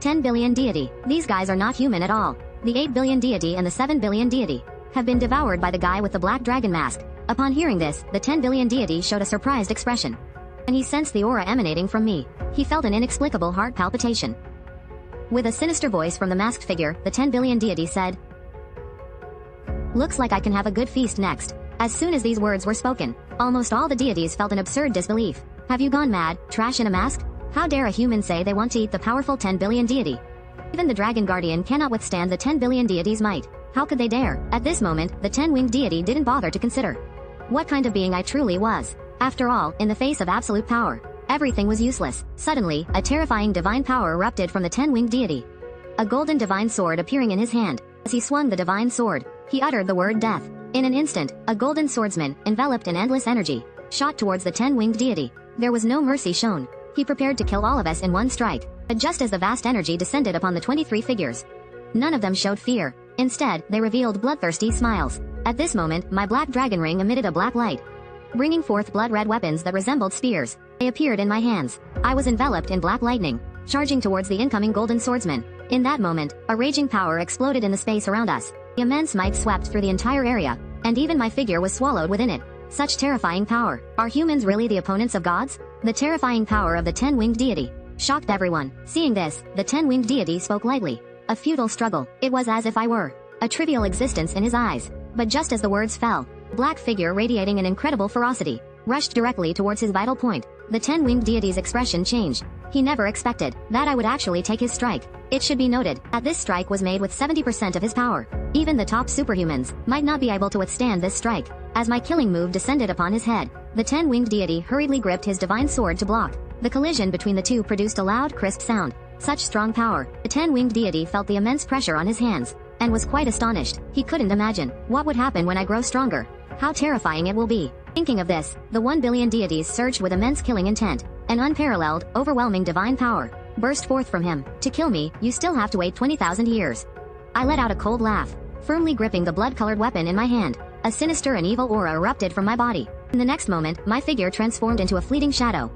A: 10 billion deity, these guys are not human at all. The 8 billion deity and the 7 billion deity have been devoured by the guy with the black dragon mask. Upon hearing this, the 10 billion deity showed a surprised expression. And he sensed the aura emanating from me. He felt an inexplicable heart palpitation. With a sinister voice from the masked figure, the 10 billion deity said, looks like I can have a good feast next. As soon as these words were spoken, almost all the deities felt an absurd disbelief. Have you gone mad, trash in a mask? How dare a human say they want to eat the powerful 10 billion deity? Even the Dragon Guardian cannot withstand the 10 billion deity's might. How could they dare? At this moment, the 10-winged deity didn't bother to consider what kind of being I truly was. After all, in the face of absolute power, everything was useless. Suddenly, a terrifying divine power erupted from the 10-winged deity. A golden divine sword appearing in his hand. As he swung the divine sword, he uttered the word death. In an instant, a golden swordsman, enveloped in endless energy, shot towards the 10-winged deity. There was no mercy shown. He prepared to kill all of us in one strike. But just as the vast energy descended upon the 23 figures, none of them showed fear. Instead, they revealed bloodthirsty smiles. At this moment, my black dragon ring emitted a black light, bringing forth blood-red weapons that resembled spears. They appeared in my hands. I was enveloped in black lightning, charging towards the incoming golden swordsman. In that moment, a raging power exploded in the space around us. The immense might swept through the entire area, and even my figure was swallowed within it. Such terrifying power. Are humans really the opponents of gods? The terrifying power of the 10-winged deity shocked everyone. Seeing this, the 10-winged deity spoke lightly. A futile struggle. It was as if I were a trivial existence in his eyes. But just as the words fell, black figure radiating an incredible ferocity rushed directly towards his vital point. The 10-winged deity's expression changed. He never expected that I would actually take his strike. It should be noted that this strike was made with 70% of his power. Even the top superhumans might not be able to withstand this strike. As my killing move descended upon his head, the 10-winged deity hurriedly gripped his divine sword to block. The collision between the two produced a loud, crisp sound. Such strong power. The 10-winged deity felt the immense pressure on his hands, and was quite astonished. He couldn't imagine what would happen when I grow stronger. How terrifying it will be. Thinking of this, the 1 billion deities surged with immense killing intent. An unparalleled, overwhelming divine power burst forth from him. To kill me, you still have to wait 20,000 years. I let out a cold laugh, firmly gripping the blood-colored weapon in my hand. A sinister and evil aura erupted from my body. In the next moment, my figure transformed into a fleeting shadow.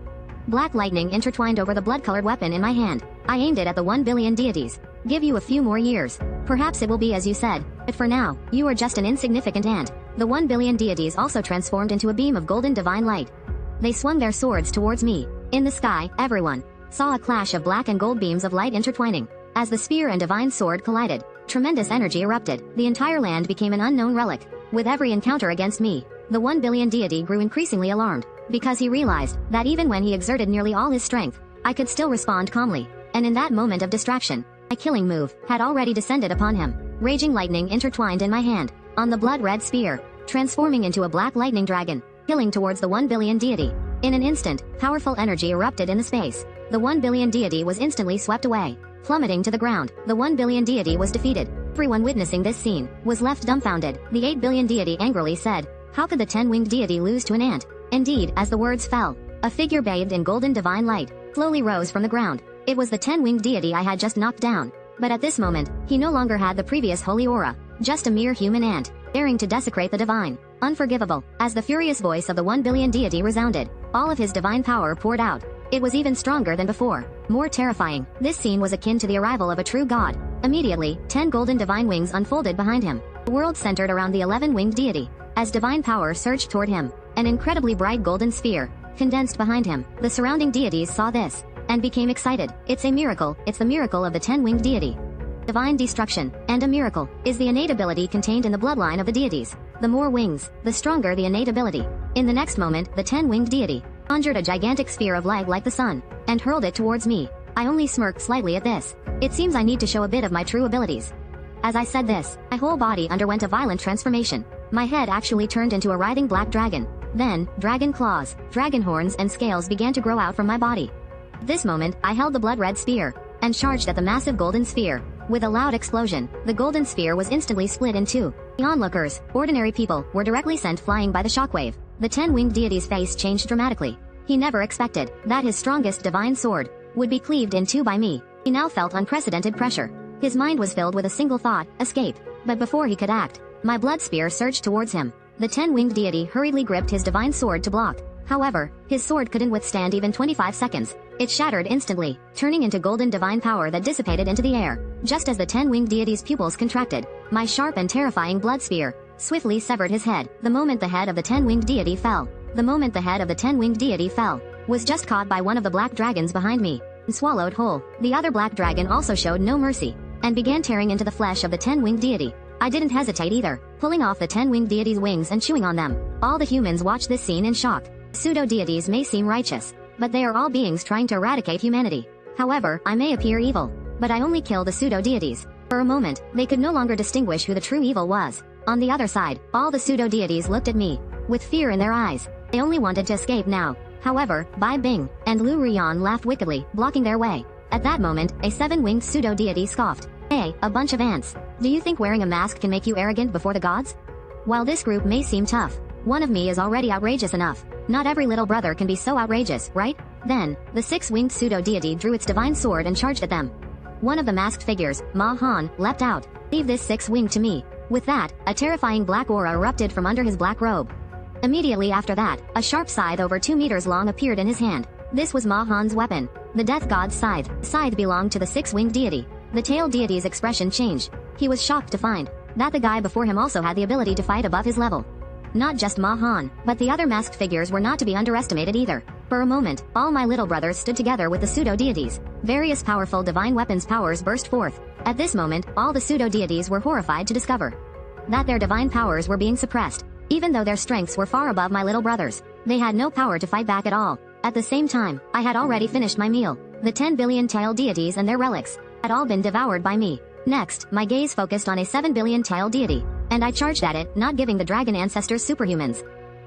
A: Black lightning intertwined over the blood-colored weapon in my hand. I aimed it at the 1 billion deities. Give you a few more years. Perhaps it will be as you said, but for now, you are just an insignificant ant. The 1 billion deities also transformed into a beam of golden divine light. They swung their swords towards me. In the sky, everyone saw a clash of black and gold beams of light intertwining. As the spear and divine sword collided, tremendous energy erupted. The entire land became an unknown relic. With every encounter against me, the 1 billion deity grew increasingly alarmed, because he realized that even when he exerted nearly all his strength, I could still respond calmly. And in that moment of distraction, my killing move had already descended upon him. Raging lightning intertwined in my hand, on the blood-red spear, transforming into a black lightning dragon, killing towards the 1 billion deity. In an instant, powerful energy erupted in the space. The 1 billion deity was instantly swept away. Plummeting to the ground, the 1 billion deity was defeated. Everyone witnessing this scene was left dumbfounded. The 8 billion deity angrily said, "How could the 10-winged deity lose to an ant?" Indeed, as the words fell, a figure bathed in golden divine light slowly rose from the ground. It was the 10-winged deity I had just knocked down. But at this moment, he no longer had the previous holy aura, just a mere human ant, daring to desecrate the divine. Unforgivable. As the furious voice of the 1 billion deity resounded, all of his divine power poured out. It was even stronger than before, more terrifying. This scene was akin to the arrival of a true god. Immediately, 10 golden divine wings unfolded behind him. The world centered around the 11-winged deity. As divine power surged toward him, an incredibly bright golden sphere condensed behind him. The surrounding deities saw this and became excited. It's a miracle. It's the miracle of the 10-winged deity. Divine destruction, and a miracle, is the innate ability contained in the bloodline of the deities. The more wings, the stronger the innate ability. In the next moment, the 10-winged deity conjured a gigantic sphere of light like the sun, and hurled it towards me. I only smirked slightly at this. It seems I need to show a bit of my true abilities. As I said this, my whole body underwent a violent transformation. My head actually turned into a writhing black dragon. Then, dragon claws, dragon horns and scales began to grow out from my body. At this moment, I held the blood-red spear, and charged at the massive golden sphere. With a loud explosion, the golden sphere was instantly split in two. The onlookers, ordinary people, were directly sent flying by the shockwave. The 10-winged deity's face changed dramatically. He never expected that his strongest divine sword would be cleaved in two by me. He now felt unprecedented pressure. His mind was filled with a single thought, escape. But before he could act, my blood spear surged towards him. The 10-winged deity hurriedly gripped his divine sword to block. However, his sword couldn't withstand even 25 seconds. It shattered instantly, turning into golden divine power that dissipated into the air. Just as the 10-winged deity's pupils contracted, my sharp and terrifying blood spear swiftly severed his head. The moment the head of the 10-winged deity fell, was just caught by one of the black dragons behind me, and swallowed whole. The other black dragon also showed no mercy, and began tearing into the flesh of the 10-winged deity. I didn't hesitate either, pulling off the 10-winged deity's wings and chewing on them. All the humans watched this scene in shock. Pseudo-deities may seem righteous, but they are all beings trying to eradicate humanity. However, I may appear evil, but I only kill the pseudo-deities. For a moment, they could no longer distinguish who the true evil was. On the other side, all the pseudo-deities looked at me, with fear in their eyes. They only wanted to escape now. However, Bai Bing and Lu Rian laughed wickedly, blocking their way. At that moment, a 7-winged pseudo-deity scoffed. "Hey, a bunch of ants. Do you think wearing a mask can make you arrogant before the gods? While this group may seem tough, one of me is already outrageous enough. Not every little brother can be so outrageous, right?" Then, the 6-winged pseudo-deity drew its divine sword and charged at them. One of the masked figures, Ma Han, leapt out. "Leave this 6-winged to me." With that, a terrifying black aura erupted from under his black robe. Immediately after that, a sharp scythe over 2 meters long appeared in his hand. This was Ma Han's weapon, the death god's scythe. The scythe belonged to the 6-winged deity. The tail deity's expression changed. He was shocked to find that the guy before him also had the ability to fight above his level. Not just Ma Han, but the other masked figures were not to be underestimated either. For a moment, all my little brothers stood together with the pseudo-deities. Various powerful divine weapons powers burst forth. At this moment, all the pseudo-deities were horrified to discover that their divine powers were being suppressed. Even though their strengths were far above my little brothers, they had no power to fight back at all. At the same time, I had already finished my meal. The 10 billion tail deities and their relics had all been devoured by me. Next, my gaze focused on a 7 billion tail deity, and I charged at it, not giving the dragon ancestors superhumans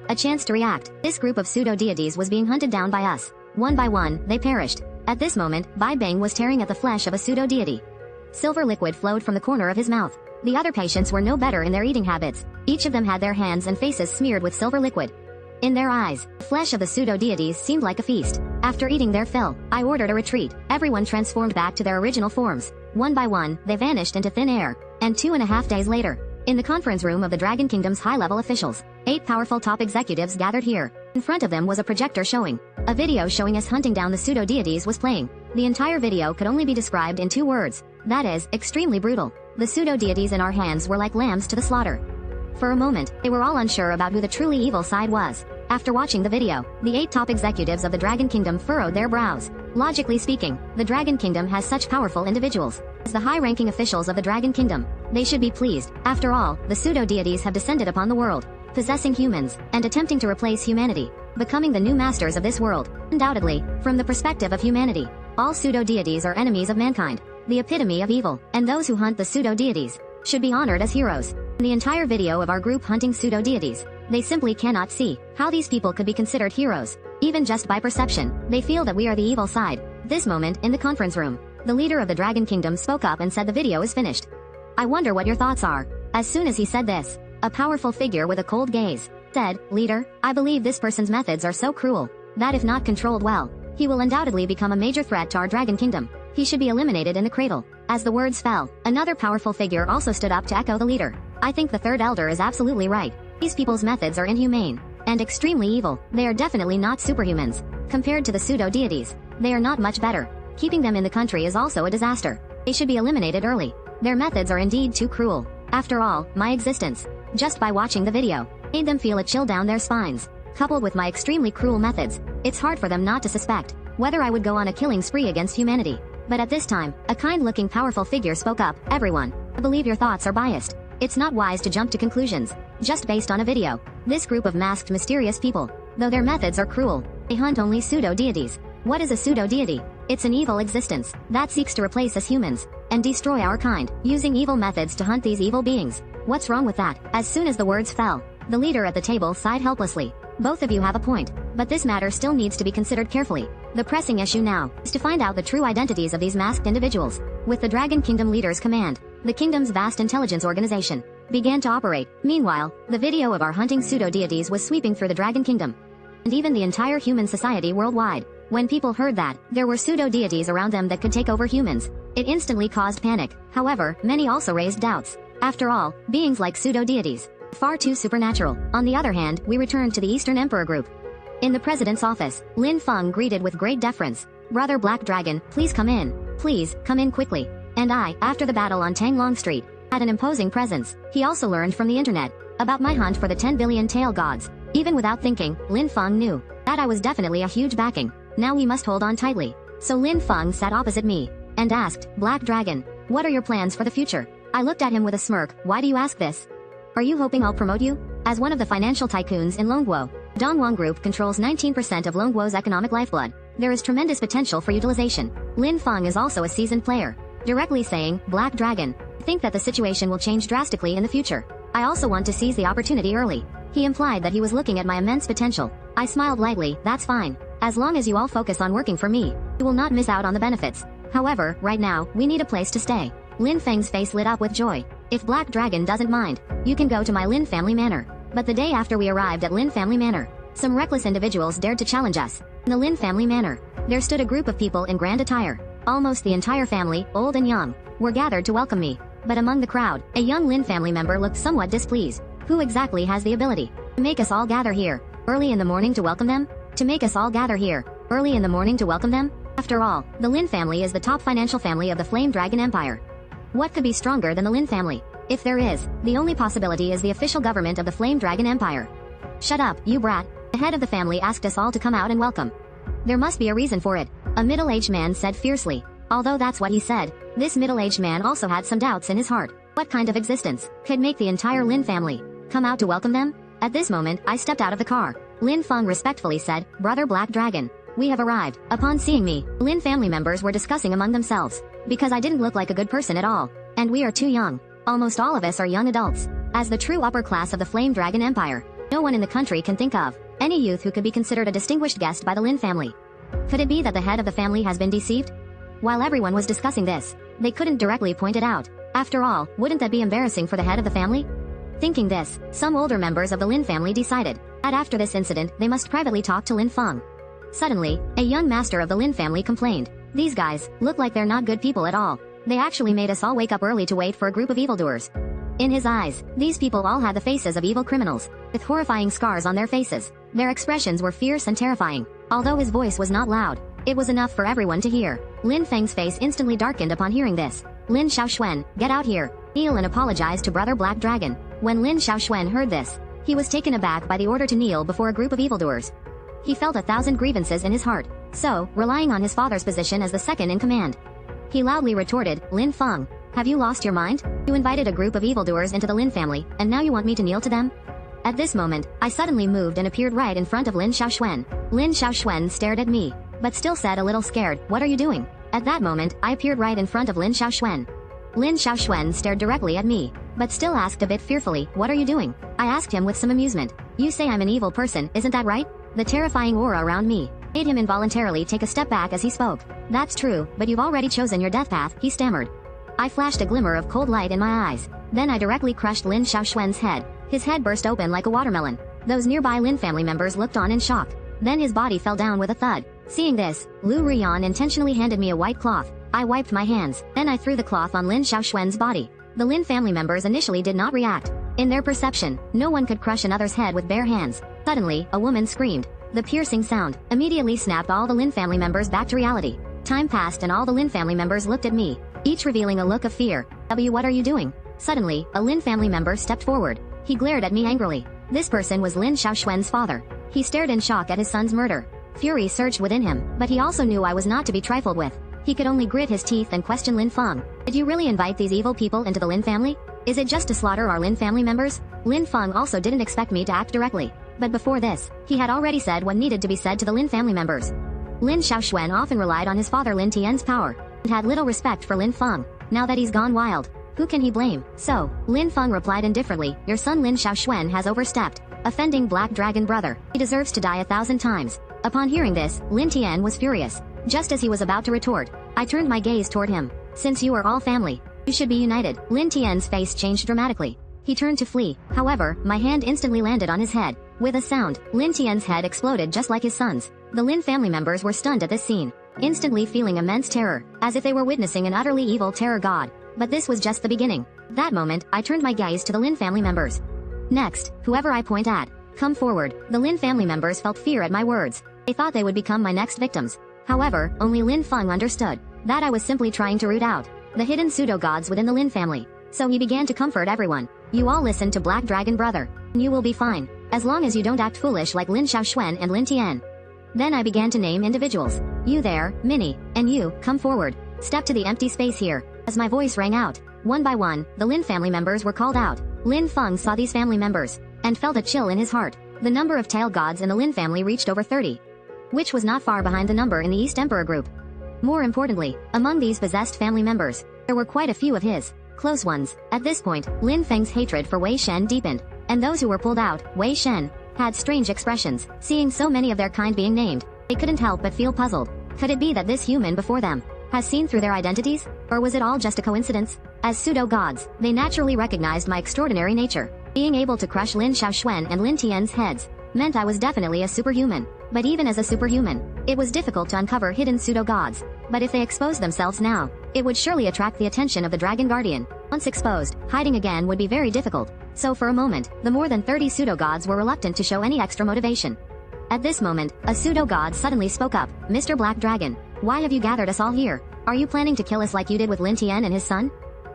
A: a chance to react. This group of pseudo-deities was being hunted down by us. One by one, they perished. At this moment, Bai Bing was tearing at the flesh of a pseudo-deity. Silver liquid flowed from the corner of his mouth. The other patients were no better in their eating habits. Each of them had their hands and faces smeared with silver liquid. In their eyes, the flesh of the pseudo-deities seemed like a feast. After eating their fill, I ordered a retreat. Everyone transformed back to their original forms. One by one, they vanished into thin air. And 2.5 days later, In the conference room of the Dragon Kingdom's high-level officials, 8 powerful top executives gathered here. In front of them was a projector showing. A video showing us hunting down the pseudo-deities was playing. The entire video could only be described in 2 words. That is, extremely brutal. The pseudo-deities in our hands were like lambs to the slaughter. For a moment, they were all unsure about who the truly evil side was. After watching the video, the 8 top executives of the Dragon Kingdom furrowed their brows. Logically speaking, the Dragon Kingdom has such powerful individuals. As the high-ranking officials of the Dragon Kingdom, they should be pleased. After all, the pseudo-deities have descended upon the world, possessing humans, and attempting to replace humanity, becoming the new masters of this world. Undoubtedly, from the perspective of humanity, all pseudo-deities are enemies of mankind, the epitome of evil, and those who hunt the pseudo-deities should be honored as heroes. In the entire video of our group hunting pseudo-deities, they simply cannot see how these people could be considered heroes. Even just by perception, they feel that we are the evil side. This moment, in the conference room, the leader of the Dragon Kingdom spoke up and said the video is finished. I wonder what your thoughts are. As soon as he said this, a powerful figure with a cold gaze said, Leader, I believe this person's methods are so cruel that if not controlled well, he will undoubtedly become a major threat to our Dragon Kingdom. He should be eliminated in the cradle. As the words fell, another powerful figure also stood up to echo the leader. I think the third elder is absolutely right. These people's methods are inhumane and extremely evil. They are definitely not superhumans. Compared to the pseudo-deities, they are not much better. Keeping them in the country is also a disaster. They should be eliminated early. Their methods are indeed too cruel. After all, my existence, just by watching the video, made them feel a chill down their spines. Coupled with my extremely cruel methods, it's hard for them not to suspect whether I would go on a killing spree against humanity. But at this time, a kind-looking powerful figure spoke up. Everyone, I believe your thoughts are biased. It's not wise to jump to conclusions just based on a video. This group of masked mysterious people, though their methods are cruel, they hunt only pseudo-deities. What is a pseudo-deity? It's an evil existence that seeks to replace us humans and destroy our kind, using evil methods to hunt these evil beings. What's wrong with that? As soon as the words fell, the leader at the table sighed helplessly. Both of you have a point, but this matter still needs to be considered carefully. The pressing issue now is to find out the true identities of these masked individuals. With the Dragon Kingdom leader's command, the kingdom's vast intelligence organization began to operate. Meanwhile, the video of our hunting pseudo-deities was sweeping through the Dragon Kingdom, and even the entire human society worldwide. When people heard that there were pseudo-deities around them that could take over humans, it instantly caused panic. However, many also raised doubts. After all, beings like pseudo-deities far too supernatural. On the other hand, we returned to the Eastern Emperor group. In the president's office, Lin Feng greeted with great deference. Brother Black Dragon, please come in. Please, come in quickly. And I, after the battle on Tanglong Street, had an imposing presence. He also learned from the internet about my hunt for the 10 billion tail gods. Even without thinking, Lin Feng knew that I was definitely a huge backing. Now we must hold on tightly. So Lin Feng sat opposite me and asked, Black Dragon, what are your plans for the future? I looked at him with a smirk. Why do you ask this? Are you hoping I'll promote you? As one of the financial tycoons in Longguo, Dongwang Group controls 19% of Longguo's economic lifeblood. There is tremendous potential for utilization. Lin Feng is also a seasoned player, directly saying, Black Dragon, I think that the situation will change drastically in the future. I also want to seize the opportunity early. He implied that he was looking at my immense potential. I smiled lightly. That's fine. As long as you all focus on working for me, you will not miss out on the benefits. However, right now, we need a place to stay. Lin Feng's face lit up with joy. If Black Dragon doesn't mind, you can go to my Lin family manor. But the day after we arrived at Lin family manor, some reckless individuals dared to challenge us. In the Lin family manor, there stood a group of people in grand attire. Almost the entire family, old and young, were gathered to welcome me. But among the crowd, a young Lin family member looked somewhat displeased. Who exactly has the ability to make us all gather here early in the morning to welcome them? To make us all gather here early in the morning to welcome them? After all, the Lin family is the top financial family of the Flame Dragon Empire. What could be stronger than the Lin family? If there is, the only possibility is the official government of the Flame Dragon Empire. Shut up, you brat. The head of the family asked us all to come out and welcome. There must be a reason for it, a middle-aged man said fiercely. Although that's what he said, this middle-aged man also had some doubts in his heart. What kind of existence could make the entire Lin family come out to welcome them? At this moment, I stepped out of the car. Lin Feng respectfully said, Brother Black Dragon, we have arrived. Upon seeing me, Lin family members were discussing among themselves, because I didn't look like a good person at all, and we are too young. Almost all of us are young adults. As the true upper class of the Flame Dragon Empire, no one in the country can think of any youth who could be considered a distinguished guest by the Lin family. Could it be that the head of the family has been deceived? While everyone was discussing this, they couldn't directly point it out. After all, wouldn't that be embarrassing for the head of the family? Thinking this, some older members of the Lin family decided that after this incident, they must privately talk to Lin Feng. Suddenly, a young master of the Lin family complained. These guys look like they're not good people at all. They actually made us all wake up early to wait for a group of evildoers. In his eyes, these people all had the faces of evil criminals, with horrifying scars on their faces. Their expressions were fierce and terrifying. Although his voice was not loud, it was enough for everyone to hear. Lin Feng's face instantly darkened upon hearing this. Lin Xiaoxuan, get out here. Kneel and apologize to Brother Black Dragon. When Lin Xiaoxuan heard this, he was taken aback by the order to kneel before a group of evildoers. He felt 1,000 grievances in his heart. So, relying on his father's position as the second in command, he loudly retorted, Lin Feng, have you lost your mind? You invited a group of evildoers into the Lin family, and now you want me to kneel to them? At this moment, I suddenly moved and appeared right in front of Lin Xiaoxuan. Lin Xiaoxuan stared at me, but still said a little scared, what are you doing? At that moment, I appeared right in front of Lin Xiaoxuan. Lin Xiaoxuan stared directly at me, but still asked a bit fearfully, what are you doing? I asked him with some amusement. You say I'm an evil person, isn't that right? The terrifying aura around me made him involuntarily take a step back as he spoke. That's true, but you've already chosen your death path, he stammered. I flashed a glimmer of cold light in my eyes. Then I directly crushed Lin Xiaoxuan's head. His head burst open like a watermelon. Those nearby Lin family members looked on in shock. Then his body fell down with a thud. Seeing this, Lu Rian intentionally handed me a white cloth. I wiped my hands, then I threw the cloth on Lin Xiaoxuan's body. The Lin family members initially did not react. In their perception, no one could crush another's head with bare hands. Suddenly, a woman screamed. The piercing sound immediately snapped all the Lin family members back to reality. Time passed and all the Lin family members looked at me, each revealing a look of fear. What are you doing? Suddenly, a Lin family member stepped forward. He glared at me angrily. This person was Lin Xiaoxuan's father. He stared in shock at his son's murder. Fury surged within him, but he also knew I was not to be trifled with. He could only grit his teeth and question Lin Feng. Did you really invite these evil people into the Lin family? Is it just to slaughter our Lin family members? Lin Feng also didn't expect me to act directly. But before this, he had already said what needed to be said to the Lin family members. Lin Xiaoxuan often relied on his father Lin Tian's power, and had little respect for Lin Feng. Now that he's gone wild, who can he blame? So, Lin Feng replied indifferently, your son Lin Xiaoxuan has overstepped, offending Black Dragon brother. He deserves to die 1,000 times. Upon hearing this, Lin Tian was furious. Just as he was about to retort, I turned my gaze toward him. Since you are all family, you should be united. Lin Tian's face changed dramatically. He turned to flee. However, my hand instantly landed on his head. With a sound, Lin Tian's head exploded just like his son's. The Lin family members were stunned at this scene, instantly feeling immense terror, as if they were witnessing an utterly evil terror god. But this was just the beginning. That moment, I turned my gaze to the Lin family members. Next, whoever I point at, come forward. The Lin family members felt fear at my words. They thought they would become my next victims. However, only Lin Feng understood that I was simply trying to root out the hidden pseudo-gods within the Lin family. So he began to comfort everyone. You all listen to Black Dragon brother. You will be fine, as long as you don't act foolish like Lin Xiaoxuan and Lin Tian. Then I began to name individuals. You there, Minnie, and you, come forward. Step to the empty space here. As my voice rang out, one by one, the Lin family members were called out. Lin Feng saw these family members, and felt a chill in his heart. The number of tail gods in the Lin family reached over 30, which was not far behind the number in the East Emperor group. More importantly, among these possessed family members, there were quite a few of his close ones. At this point, Lin Feng's hatred for Wei Shen deepened, and those who were pulled out, Wei Shen, had strange expressions. Seeing so many of their kind being named, they couldn't help but feel puzzled. Could it be that this human before them has seen through their identities? Or was it all just a coincidence? As pseudo-gods, they naturally recognized my extraordinary nature. Being able to crush Lin Xiaoxuan and Lin Tian's heads meant I was definitely a superhuman. But even as a superhuman, it was difficult to uncover hidden pseudo-gods. But if they exposed themselves now, it would surely attract the attention of the Dragon Guardian. Once exposed, hiding again would be very difficult. So for a moment, the more than 30 pseudo-gods were reluctant to show any extra motivation. At this moment, a pseudo-god suddenly spoke up. Mr. Black Dragon, why have you gathered us all here? Are you planning to kill us like you did with Lin Tian and his son?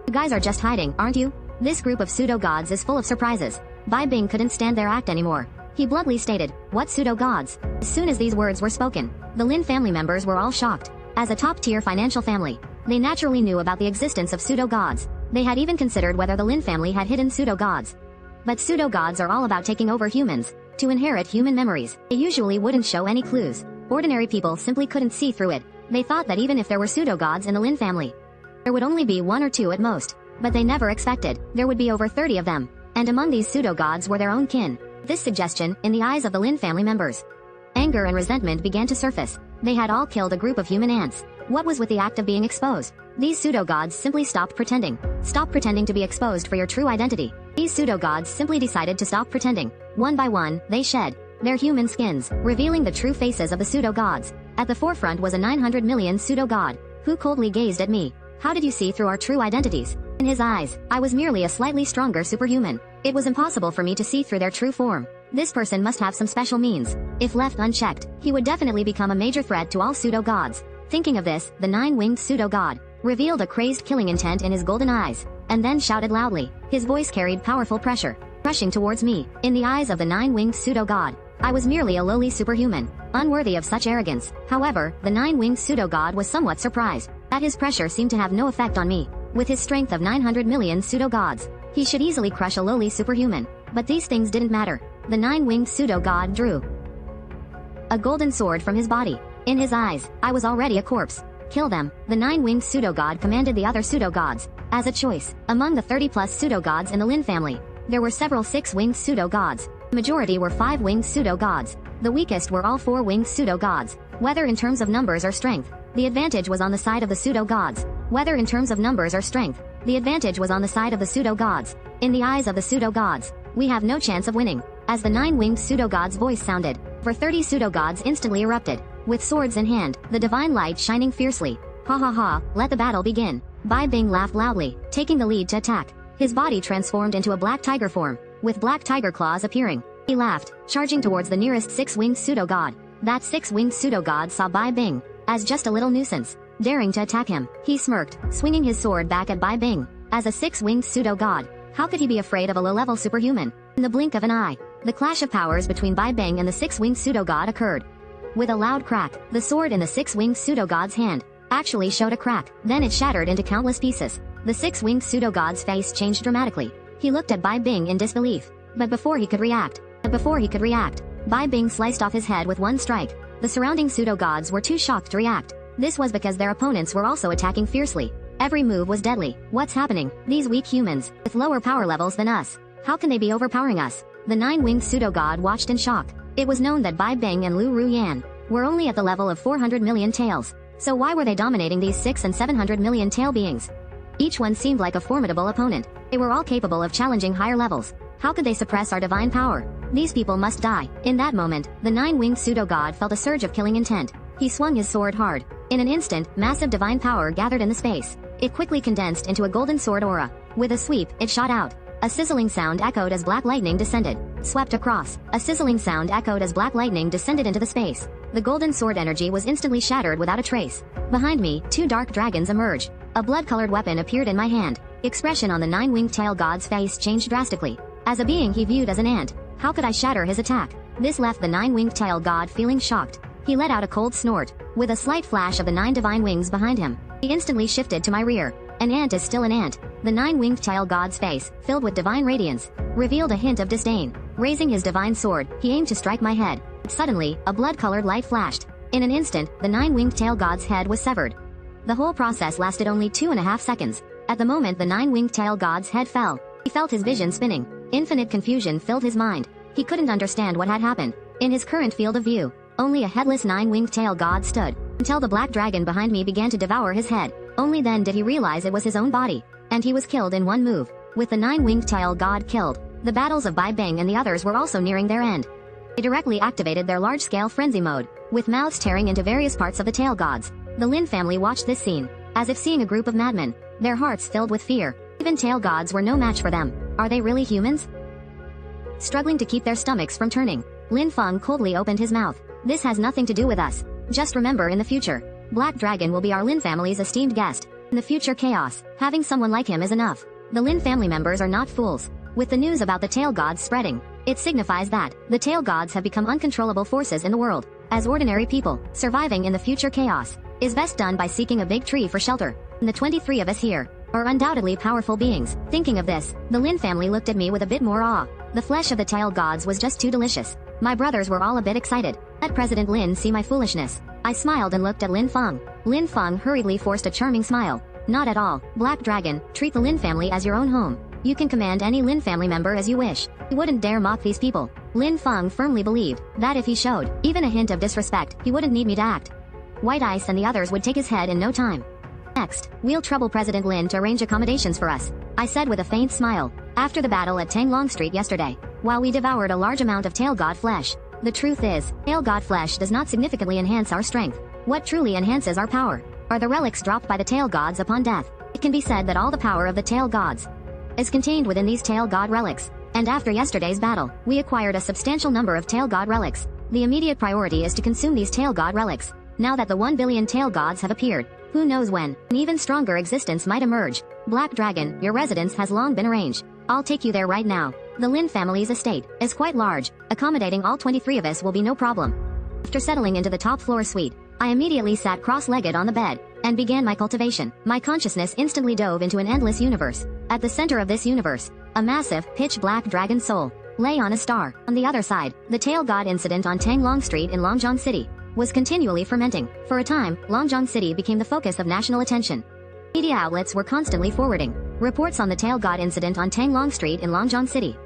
A: You guys are just hiding, aren't you? This group of pseudo-gods is full of surprises. Bai Bing couldn't stand their act anymore. He bluntly stated, what pseudo-gods? As soon as these words were spoken, the Lin family members were all shocked. As a top-tier financial family, they naturally knew about the existence of pseudo-gods. They had even considered whether the Lin family had hidden pseudo-gods. But pseudo-gods are all about taking over humans, to inherit human memories. They usually wouldn't show any clues. Ordinary people simply couldn't see through it. They thought that even if there were pseudo-gods in the Lin family, there would only be 1 or 2 at most. But they never expected there would be over 30 of them. And among these pseudo-gods were their own kin. This suggestion, in the eyes of the Lin family members, anger and resentment began to surface. They had all killed a group of human ants. What was with the act of being exposed? These pseudo-gods simply stopped pretending. Stop pretending to be exposed for your true identity. These pseudo-gods simply decided to stop pretending. One by one, they shed their human skins, revealing the true faces of the pseudo-gods. At the forefront was a 900 million pseudo-god, who coldly gazed at me. How did you see through our true identities? In his eyes, I was merely a slightly stronger superhuman. It was impossible for me to see through their true form. This person must have some special means. If left unchecked, he would definitely become a major threat to all pseudo-gods. Thinking of this, the nine-winged pseudo-god revealed a crazed killing intent in his golden eyes, and then shouted loudly. His voice carried powerful pressure, rushing towards me. In the eyes of the nine-winged pseudo-god, I was merely a lowly superhuman, unworthy of such arrogance. However, the nine-winged pseudo-god was somewhat surprised that his pressure seemed to have no effect on me. With his strength of 900 million pseudo-gods, he should easily crush a lowly superhuman. But these things didn't matter. The nine-winged pseudo-god drew a golden sword from his body. In his eyes, I was already a corpse. Kill them, the nine-winged pseudo-god commanded the other pseudo-gods. As a choice, among the 30-plus pseudo-gods in the Lin family, there were several six-winged pseudo-gods. The majority were five-winged pseudo-gods. The weakest were all four-winged pseudo-gods. Whether in terms of numbers or strength, the advantage was on the side of the pseudo-gods. Whether in terms of numbers or strength, the advantage was on the side of the pseudo-gods. In the eyes of the pseudo-gods, we have no chance of winning. As the nine-winged pseudo-god's voice sounded, over 30 pseudo-gods instantly erupted, with swords in hand, the divine light shining fiercely. Ha ha ha, let the battle begin. Bai Bing laughed loudly, taking the lead to attack. His body transformed into a black tiger form, with black tiger claws appearing. He laughed, charging towards the nearest six-winged pseudo-god. That six-winged pseudo-god saw Bai Bing as just a little nuisance, daring to attack him. He smirked, swinging his sword back at Bai Bing. As a six-winged pseudo-god, how could he be afraid of a low-level superhuman? In the blink of an eye, the clash of powers between Bai Bing and the six-winged pseudo-god occurred. With a loud crack, the sword in the six-winged pseudo-god's hand actually showed a crack, then it shattered into countless pieces. The six-winged pseudo-god's face changed dramatically. He looked at Bai Bing in disbelief. But before he could react, Bai Bing sliced off his head with one strike. The surrounding pseudo-gods were too shocked to react. This was because their opponents were also attacking fiercely. Every move was deadly. What's happening? These weak humans, with lower power levels than us, how can they be overpowering us? The nine-winged pseudo-god watched in shock. It was known that Bai Bing and Lu Ruyan were only at the level of 400 million taels. So why were they dominating these 600 and 700 million tael beings? Each one seemed like a formidable opponent. They were all capable of challenging higher levels. How could they suppress our divine power? These people must die. In that moment, the nine-winged pseudo-god felt a surge of killing intent. He swung his sword hard. In an instant, massive divine power gathered in the space. It quickly condensed into a golden sword aura. With a sweep, it shot out. A sizzling sound echoed as black lightning descended. Swept across. A sizzling sound echoed as black lightning descended into the space. The golden sword energy was instantly shattered without a trace. Behind me, two dark dragons emerged. A blood-colored weapon appeared in my hand. The expression on the nine-winged tail god's face changed drastically. As a being he viewed as an ant, how could I shatter his attack? This left the nine-winged tail god feeling shocked. He let out a cold snort. With a slight flash of the 9 divine wings behind him, he instantly shifted to my rear. An ant is still an ant. The nine-winged tail god's face, filled with divine radiance, revealed a hint of disdain. Raising his divine sword, he aimed to strike my head. Suddenly, a blood-colored light flashed. In an instant, the nine-winged tail god's head was severed. The whole process lasted only 2.5 seconds. At the moment the nine-winged tail god's head fell, he felt his vision spinning. Infinite confusion filled his mind. He couldn't understand what had happened. In his current field of view, only a headless nine-winged tail god stood, until the black dragon behind me began to devour his head. Only then did he realize it was his own body, and he was killed in one move. With the nine-winged tail god killed, the battles of Bai Bing and the others were also nearing their end. They directly activated their large-scale frenzy mode, with mouths tearing into various parts of the tail gods. The Lin family watched this scene, as if seeing a group of madmen, their hearts filled with fear. Even tail gods were no match for them. Are they really humans? Struggling to keep their stomachs from turning, Lin Feng coldly opened his mouth. This has nothing to do with us. Just remember, in the future, Black Dragon will be our Lin family's esteemed guest. In the future chaos, having someone like him is enough. The Lin family members are not fools. With the news about the tail gods spreading, it signifies that the tail gods have become uncontrollable forces in the world. As ordinary people, surviving in the future chaos is best done by seeking a big tree for shelter. And the 23 of us here are undoubtedly powerful beings. Thinking of this, the Lin family looked at me with a bit more awe. The flesh of the tail gods was just too delicious. My brothers were all a bit excited. Let President Lin see my foolishness. I smiled and looked at Lin Feng. Lin Feng hurriedly forced a charming smile. Not at all. Black Dragon, treat the Lin family as your own home. You can command any Lin family member as you wish. He wouldn't dare mock these people. Lin Feng firmly believed that if he showed even a hint of disrespect, he wouldn't need me to act. White Ice and the others would take his head in no time. Next, we'll trouble President Lin to arrange accommodations for us, I said with a faint smile. After the battle at Tanglong Street yesterday, while we devoured a large amount of tail god flesh, the truth is, tail god flesh does not significantly enhance our strength. What truly enhances our power are the relics dropped by the tail gods upon death. It can be said that all the power of the tail gods is contained within these tail god relics. And after yesterday's battle, we acquired a substantial number of tail god relics. The immediate priority is to consume these tail god relics. Now that the 1 billion tail gods have appeared, who knows when an even stronger existence might emerge. Black Dragon, your residence has long been arranged. I'll take you there right now. The Lin family's estate is quite large. Accommodating all 23 of us will be no problem. After settling into the top floor suite, I immediately sat cross-legged on the bed and began my cultivation. My consciousness instantly dove into an endless universe. At the center of this universe, a massive, pitch-black dragon soul lay on a star. On the other side, the tail god incident on Tanglong Street in Longjiang City was continually fermenting. For a time, Longjiang City became the focus of national attention. Media outlets were constantly forwarding reports on the tail god incident on Tanglong Street in Longjiang City.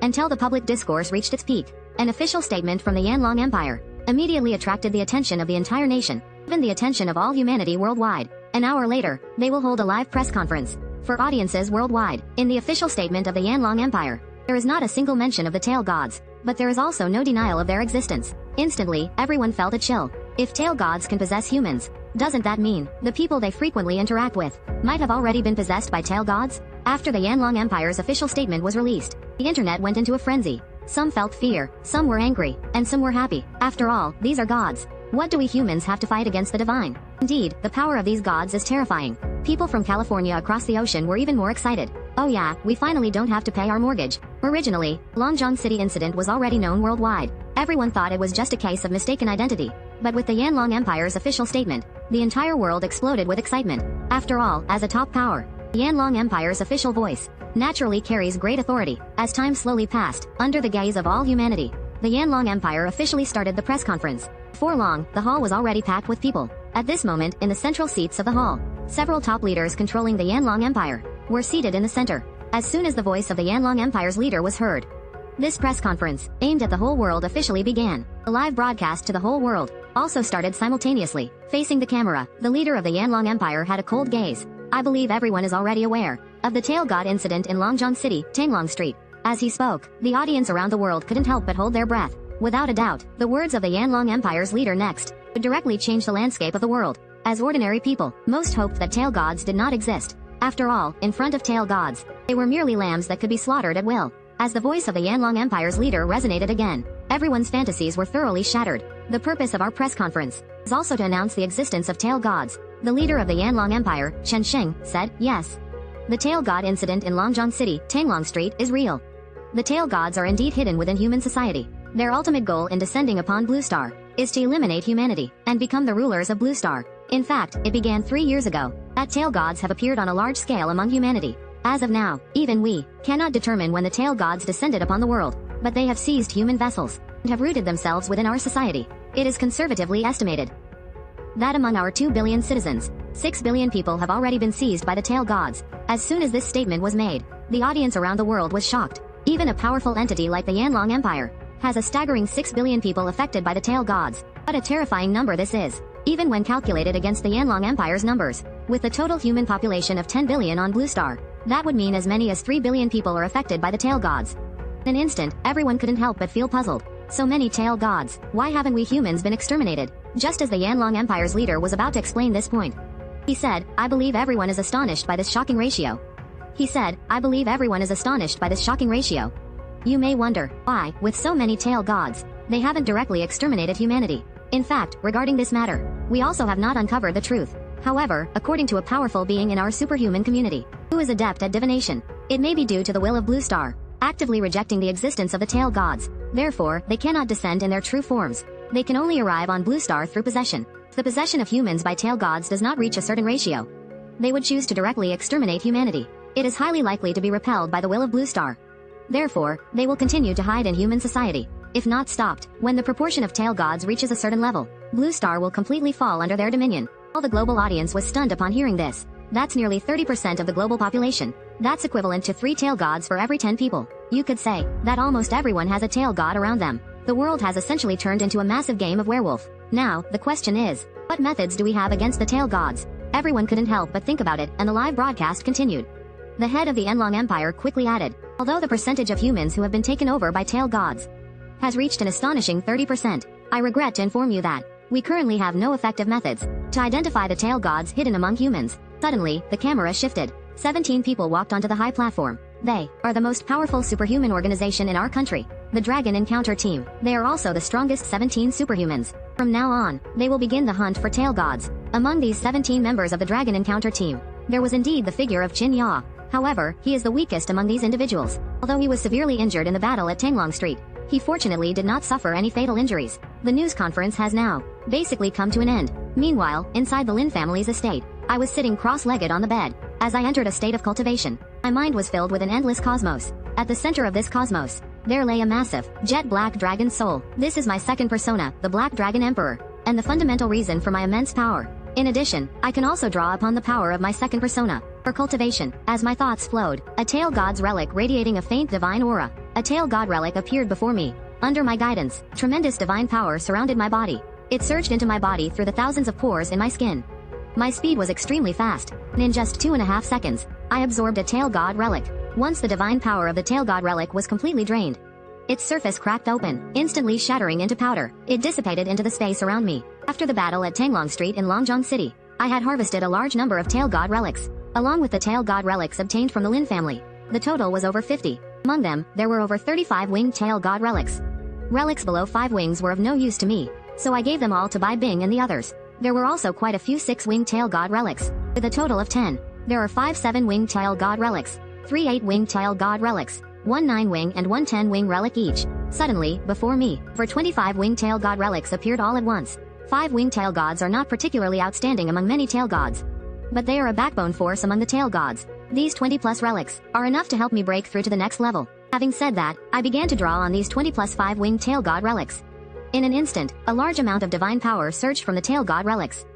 A: Until the public discourse reached its peak, an official statement from the Yanlong Empire immediately attracted the attention of the entire nation, even the attention of all humanity worldwide. An hour later, they will hold a live press conference for audiences worldwide. In the official statement of the Yanlong Empire, there is not a single mention of the tail gods, but there is also no denial of their existence. Instantly, everyone felt a chill. If tail gods can possess humans, doesn't that mean the people they frequently interact with might have already been possessed by tail gods? After the Yanlong Empire's official statement was released, the internet went into a frenzy. Some felt fear, some were angry, and some were happy. After all, these are gods. What do we humans have to fight against the divine? Indeed, the power of these gods is terrifying. People from California across the ocean were even more excited. Oh yeah, we finally don't have to pay our mortgage. Originally, Longjiang City incident was already known worldwide. Everyone thought it was just a case of mistaken identity. But with the Yanlong Empire's official statement, the entire world exploded with excitement. After all, as a top power, the Yanlong Empire's official voice naturally carries great authority. As time slowly passed, under the gaze of all humanity, the Yanlong Empire officially started the press conference. Before long, the hall was already packed with people. At this moment, in the central seats of the hall, several top leaders controlling the Yanlong Empire were seated in the center. As soon as the voice of the Yanlong Empire's leader was heard, this press conference, aimed at the whole world, officially began. A live broadcast to the whole world also started simultaneously. Facing the camera, the leader of the Yanlong Empire had a cold gaze. I believe everyone is already aware of the tail god incident in Longjiang City, Tanglong Street. As he spoke, the audience around the world couldn't help but hold their breath. Without a doubt, the words of the Yanlong Empire's leader next would directly change the landscape of the world. As ordinary people, most hoped that tail gods did not exist. After all, in front of tail gods, they were merely lambs that could be slaughtered at will. As the voice of the Yanlong Empire's leader resonated again, everyone's fantasies were thoroughly shattered. The purpose of our press conference is also to announce the existence of tail gods. The leader of the Yanlong Empire, Chen Sheng, said, yes. The tail god incident in Longjiang City, Tanglong Street, is real. The tail gods are indeed hidden within human society. Their ultimate goal in descending upon Blue Star is to eliminate humanity and become the rulers of Blue Star. In fact, it began 3 years ago that tail gods have appeared on a large scale among humanity. As of now, even we cannot determine when the tail gods descended upon the world, but they have seized human vessels and have rooted themselves within our society. It is conservatively estimated that among our 2 billion citizens, 6 billion people have already been seized by the tail gods. As soon as this statement was made, the audience around the world was shocked. Even a powerful entity like the Yanlong Empire has a staggering 6 billion people affected by the tail gods. What a terrifying number this is, even when calculated against the Yanlong Empire's numbers. With the total human population of 10 billion on Blue Star, that would mean as many as 3 billion people are affected by the tail gods. In an instant, everyone couldn't help but feel puzzled. So many tail gods, why haven't we humans been exterminated? Just as the Yanlong Empire's leader was about to explain this point, he said, I believe everyone is astonished by this shocking ratio. He said, I believe everyone is astonished by this shocking ratio. You may wonder, why, with so many tail gods, they haven't directly exterminated humanity. In fact, regarding this matter, we also have not uncovered the truth. However, according to a powerful being in our superhuman community, who is adept at divination, it may be due to the will of Blue Star, actively rejecting the existence of the tail gods. Therefore, they cannot descend in their true forms. They can only arrive on Blue Star through possession. If the possession of humans by tail gods does not reach a certain ratio, they would choose to directly exterminate humanity. It is highly likely to be repelled by the will of Blue Star. Therefore, they will continue to hide in human society. If not stopped, when the proportion of tail gods reaches a certain level, Blue Star will completely fall under their dominion. All the global audience was stunned upon hearing this. That's nearly 30% of the global population. That's equivalent to 3 tail gods for every 10 people. You could say that almost everyone has a tail god around them. The world has essentially turned into a massive game of werewolf. Now, the question is, what methods do we have against the tail gods? Everyone couldn't help but think about it, and the live broadcast continued. The head of the Yanlong Empire quickly added, although the percentage of humans who have been taken over by tail gods has reached an astonishing 30%, I regret to inform you that we currently have no effective methods to identify the tail gods hidden among humans. Suddenly, the camera shifted. 17 people walked onto the high platform. They are the most powerful superhuman organization in our country, the Dragon Encounter Team. They are also the strongest 17 superhumans. From now on, they will begin the hunt for tail gods. Among these 17 members of the Dragon Encounter Team, there was indeed the figure of Chin Ya. However, he is the weakest among these individuals. Although he was severely injured in the battle at Tanglong Street, he fortunately did not suffer any fatal injuries. The news conference has now basically come to an end. Meanwhile, inside the Lin family's estate, I was sitting cross-legged on the bed. As I entered a state of cultivation, my mind was filled with an endless cosmos. At the center of this cosmos, there lay a massive, jet black dragon soul. This is my second persona, the Black Dragon Emperor, and the fundamental reason for my immense power. In addition, I can also draw upon the power of my second persona for cultivation. As my thoughts flowed, a tail god's relic radiating a faint divine aura. A tail god relic appeared before me. Under my guidance, tremendous divine power surrounded my body. It surged into my body through the thousands of pores in my skin. My speed was extremely fast, and in just 2.5 seconds, I absorbed a tail god relic. Once the divine power of the tail god relic was completely drained, its surface cracked open, instantly shattering into powder. It dissipated into the space around me. After the battle at Tanglong Street in Longjiang City, I had harvested a large number of tail god relics, along with the tail god relics obtained from the Lin family. The total was over 50. Among them, there were over 35 winged tail god relics. Relics below 5 wings were of no use to me, so I gave them all to Bai Bing and the others. There were also quite a few 6-winged tail god relics. With a total of 10, there are 5 7-winged tail god relics, 3 8-winged tail god relics, 1 9-wing and 1 10-wing relic each. Suddenly, before me, over 25 winged tail god relics appeared all at once. 5 winged tail gods are not particularly outstanding among many tail gods, but they are a backbone force among the tail gods. These 20+ relics are enough to help me break through to the next level. Having said that, I began to draw on these 20+ 5-winged tail god relics. In an instant, a large amount of divine power surged from the tail god relics.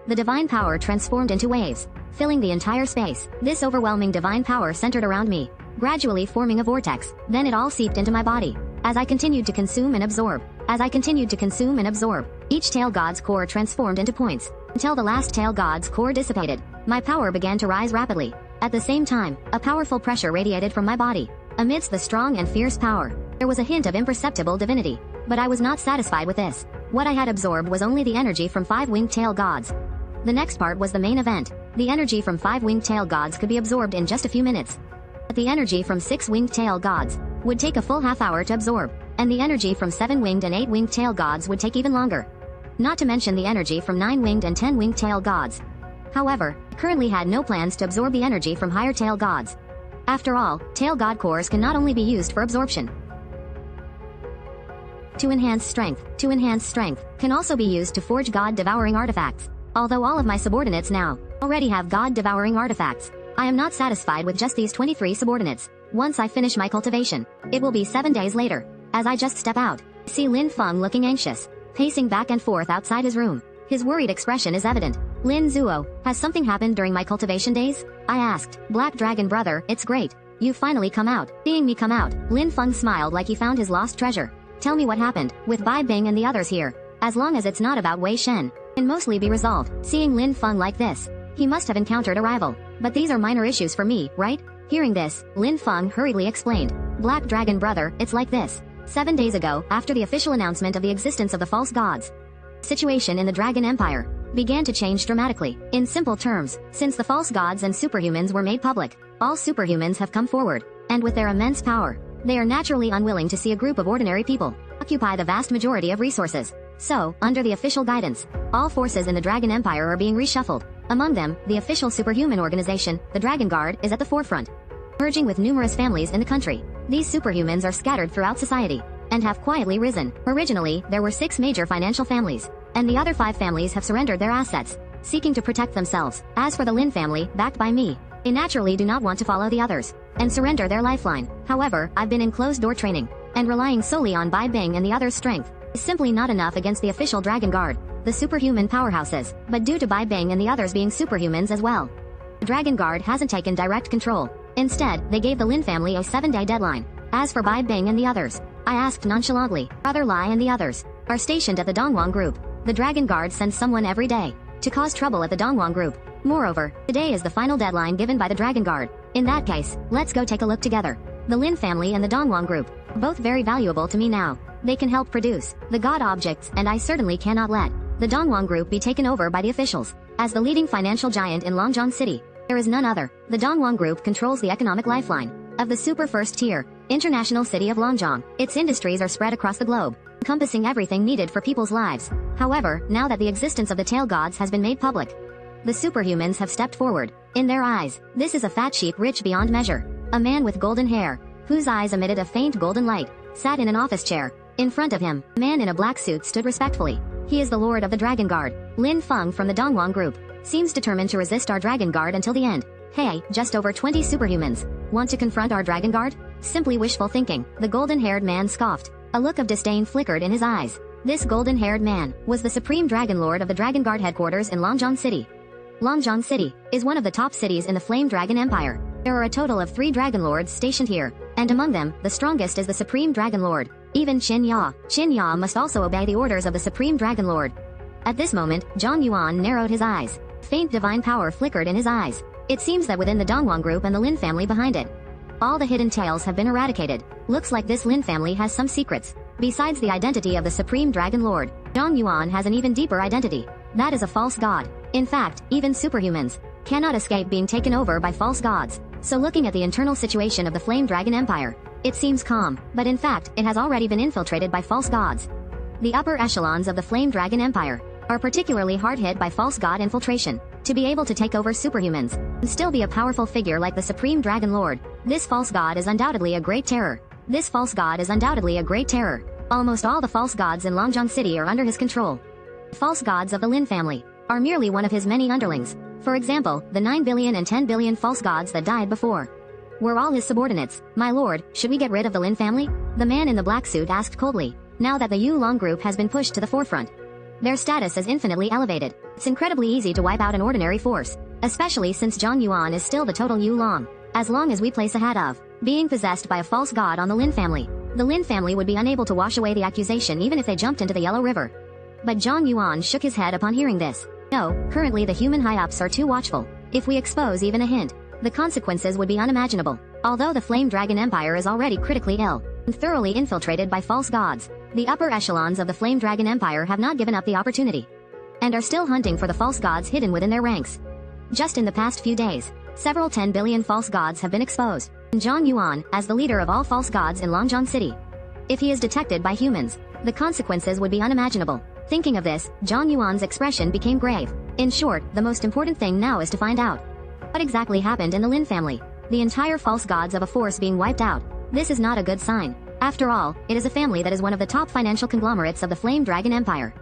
A: The divine power transformed into waves, filling the entire space. This overwhelming divine power centered around me, gradually forming a vortex. Then it all seeped into my body. As I continued to consume and absorb, each tail god's core transformed into points, until the last tail god's core dissipated. My power began to rise rapidly. At the same time, a powerful pressure radiated from my body. Amidst the strong and fierce power, there was a hint of imperceptible divinity. But I was not satisfied with this. What I had absorbed was only the energy from 5 winged tail gods. The next part was the main event. The energy from 5 winged tail gods could be absorbed in just a few minutes. But the energy from 6 winged tail gods would take a full half-hour to absorb, and the energy from 7 winged and 8 winged tail gods would take even longer. Not to mention the energy from 9 winged and 10 winged tail gods. However, I currently had no plans to absorb the energy from higher tail gods. After all, tail god cores can not only be used for absorption to enhance strength can also be used to forge god-devouring artifacts. Although all of my subordinates now already have god-devouring artifacts, I am not satisfied with just these 23 subordinates. Once I finish my cultivation, it will be 7 days later. As I just step out, I see Lin Feng looking anxious, pacing back and forth outside his room. His worried expression is evident. Lin Zuo, has something happened during my cultivation days? I asked. Black Dragon brother, it's great. You finally come out. Seeing me come out, Lin Feng smiled like he found his lost treasure. Tell me what happened, with Bai Bing and the others here. As long as it's not about Wei Shen, can mostly be resolved. Seeing Lin Feng like this, he must have encountered a rival. But these are minor issues for me, right? Hearing this, Lin Feng hurriedly explained. Black Dragon brother, it's like this. 7 days ago, after the official announcement of the existence of the false gods, the situation in the Dragon Empire began to change dramatically. In simple terms, since the false gods and superhumans were made public, all superhumans have come forward, and with their immense power, they are naturally unwilling to see a group of ordinary people occupy the vast majority of resources. So, under the official guidance, all forces in the Dragon Empire are being reshuffled. Among them, the official superhuman organization, the Dragon Guard, is at the forefront, merging with numerous families in the country. These superhumans are scattered throughout society and have quietly risen. Originally, there were 6 major financial families, and the other 5 families have surrendered their assets, seeking to protect themselves. As for the Lin family, backed by me, they naturally do not want to follow the others and surrender their lifeline. However, I've been in closed-door training, and relying solely on Bai Bing and the others' strength is simply not enough against the official Dragon Guard, the superhuman powerhouses. But due to Bai Bing and the others being superhumans as well, the Dragon Guard hasn't taken direct control. Instead, they gave the Lin family a 7-day deadline. As for Bai Bing and the others, I asked nonchalantly. Brother Lai and the others are stationed at the Dongwang Group. The Dragon Guard sends someone every day to cause trouble at the Dongwang Group. Moreover, today is the final deadline given by the Dragon Guard. In that case, let's go take a look together. The Lin family and the Dongwang Group are both very valuable to me now. They can help produce the god objects, and I certainly cannot let the Dongwang Group be taken over by the officials. As the leading financial giant in Longjiang City, there is none other. The Dongwang Group controls the economic lifeline of the super first-tier international city of Longjiang. Its industries are spread across the globe, encompassing everything needed for people's lives. However, now that the existence of the tail gods has been made public, the superhumans have stepped forward. In their eyes, this is a fat sheep rich beyond measure. A man with golden hair, whose eyes emitted a faint golden light, sat in an office chair. In front of him, a man in a black suit stood respectfully. He is the Lord of the Dragon Guard, Lin Feng from the Dongwang Group. Seems determined to resist our Dragon Guard until the end. Hey, just over 20 superhumans. Want to confront our Dragon Guard? Simply wishful thinking, the golden-haired man scoffed. A look of disdain flickered in his eyes. This golden-haired man was the Supreme Dragon Lord of the Dragon Guard headquarters in Longjiang City. Longjiang City is one of the top cities in the Flame Dragon Empire. There are a total of 3 Dragon Lords stationed here, and among them, the strongest is the Supreme Dragon Lord. Even Qin Ya must also obey the orders of the Supreme Dragon Lord. At this moment, Zhang Yuan narrowed his eyes. Faint divine power flickered in his eyes. It seems that within the Dongwang Group and the Lin family behind it, all the hidden tails have been eradicated. Looks like this Lin family has some secrets. Besides the identity of the Supreme Dragon Lord, Zhang Yuan has an even deeper identity. That is a false god. In fact, even superhumans cannot escape being taken over by false gods. So looking at the internal situation of the Flame Dragon Empire, it seems calm, but in fact, it has already been infiltrated by false gods. The upper echelons of the Flame Dragon Empire are particularly hard hit by false god infiltration. To be able to take over superhumans and still be a powerful figure like the Supreme Dragon Lord, this false god is undoubtedly a great terror. This false god is undoubtedly a great terror. Almost all the false gods in Longjiang City are under his control. False gods of the Lin family are merely one of his many underlings. For example, the 9 billion and 10 billion false gods that died before were all his subordinates. My lord, should we get rid of the Lin family? The man in the black suit asked coldly. Now that the Yu Long Group has been pushed to the forefront, their status is infinitely elevated. It's incredibly easy to wipe out an ordinary force, especially since Zhang Yuan is still the total Yu Long. As long as we place a hat of being possessed by a false god on the Lin family, the Lin family would be unable to wash away the accusation even if they jumped into the Yellow River. But Zhang Yuan shook his head upon hearing this. No, currently the human high-ups are too watchful. If we expose even a hint, the consequences would be unimaginable. Although the Flame Dragon Empire is already critically ill and thoroughly infiltrated by false gods, the upper echelons of the Flame Dragon Empire have not given up the opportunity and are still hunting for the false gods hidden within their ranks. Just in the past few days, several 10 billion false gods have been exposed. And Zhang Yuan, as the leader of all false gods in Longjiang City, if he is detected by humans, the consequences would be unimaginable. Thinking of this, Zhang Yuan's expression became grave. In short, the most important thing now is to find out what exactly happened in the Lin family. The entire false gods of a force being wiped out. This is not a good sign. After all, it is a family that is one of the top financial conglomerates of the Flame Dragon Empire.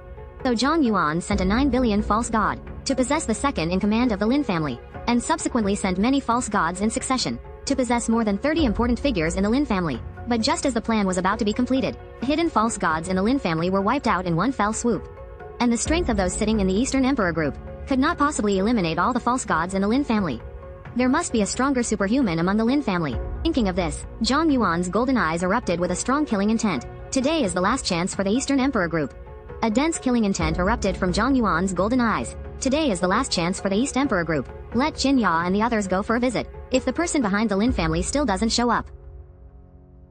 A: So Zhang Yuan sent a 9 billion false god to possess the second in command of the Lin family, and subsequently sent many false gods in succession to possess more than 30 important figures in the Lin family. But just as the plan was about to be completed, hidden false gods in the Lin family were wiped out in one fell swoop. And the strength of those sitting in the Eastern Emperor group could not possibly eliminate all the false gods in the Lin family. There must be a stronger superhuman among the Lin family. Thinking of this, Zhang Yuan's golden eyes erupted with a strong killing intent. Today is the last chance for the Eastern Emperor group. A dense killing intent erupted from Zhang Yuan's golden eyes. Today is the last chance for the East Emperor group. Let Qin Ya and the others go for a visit. If the person behind the Lin family still doesn't show up,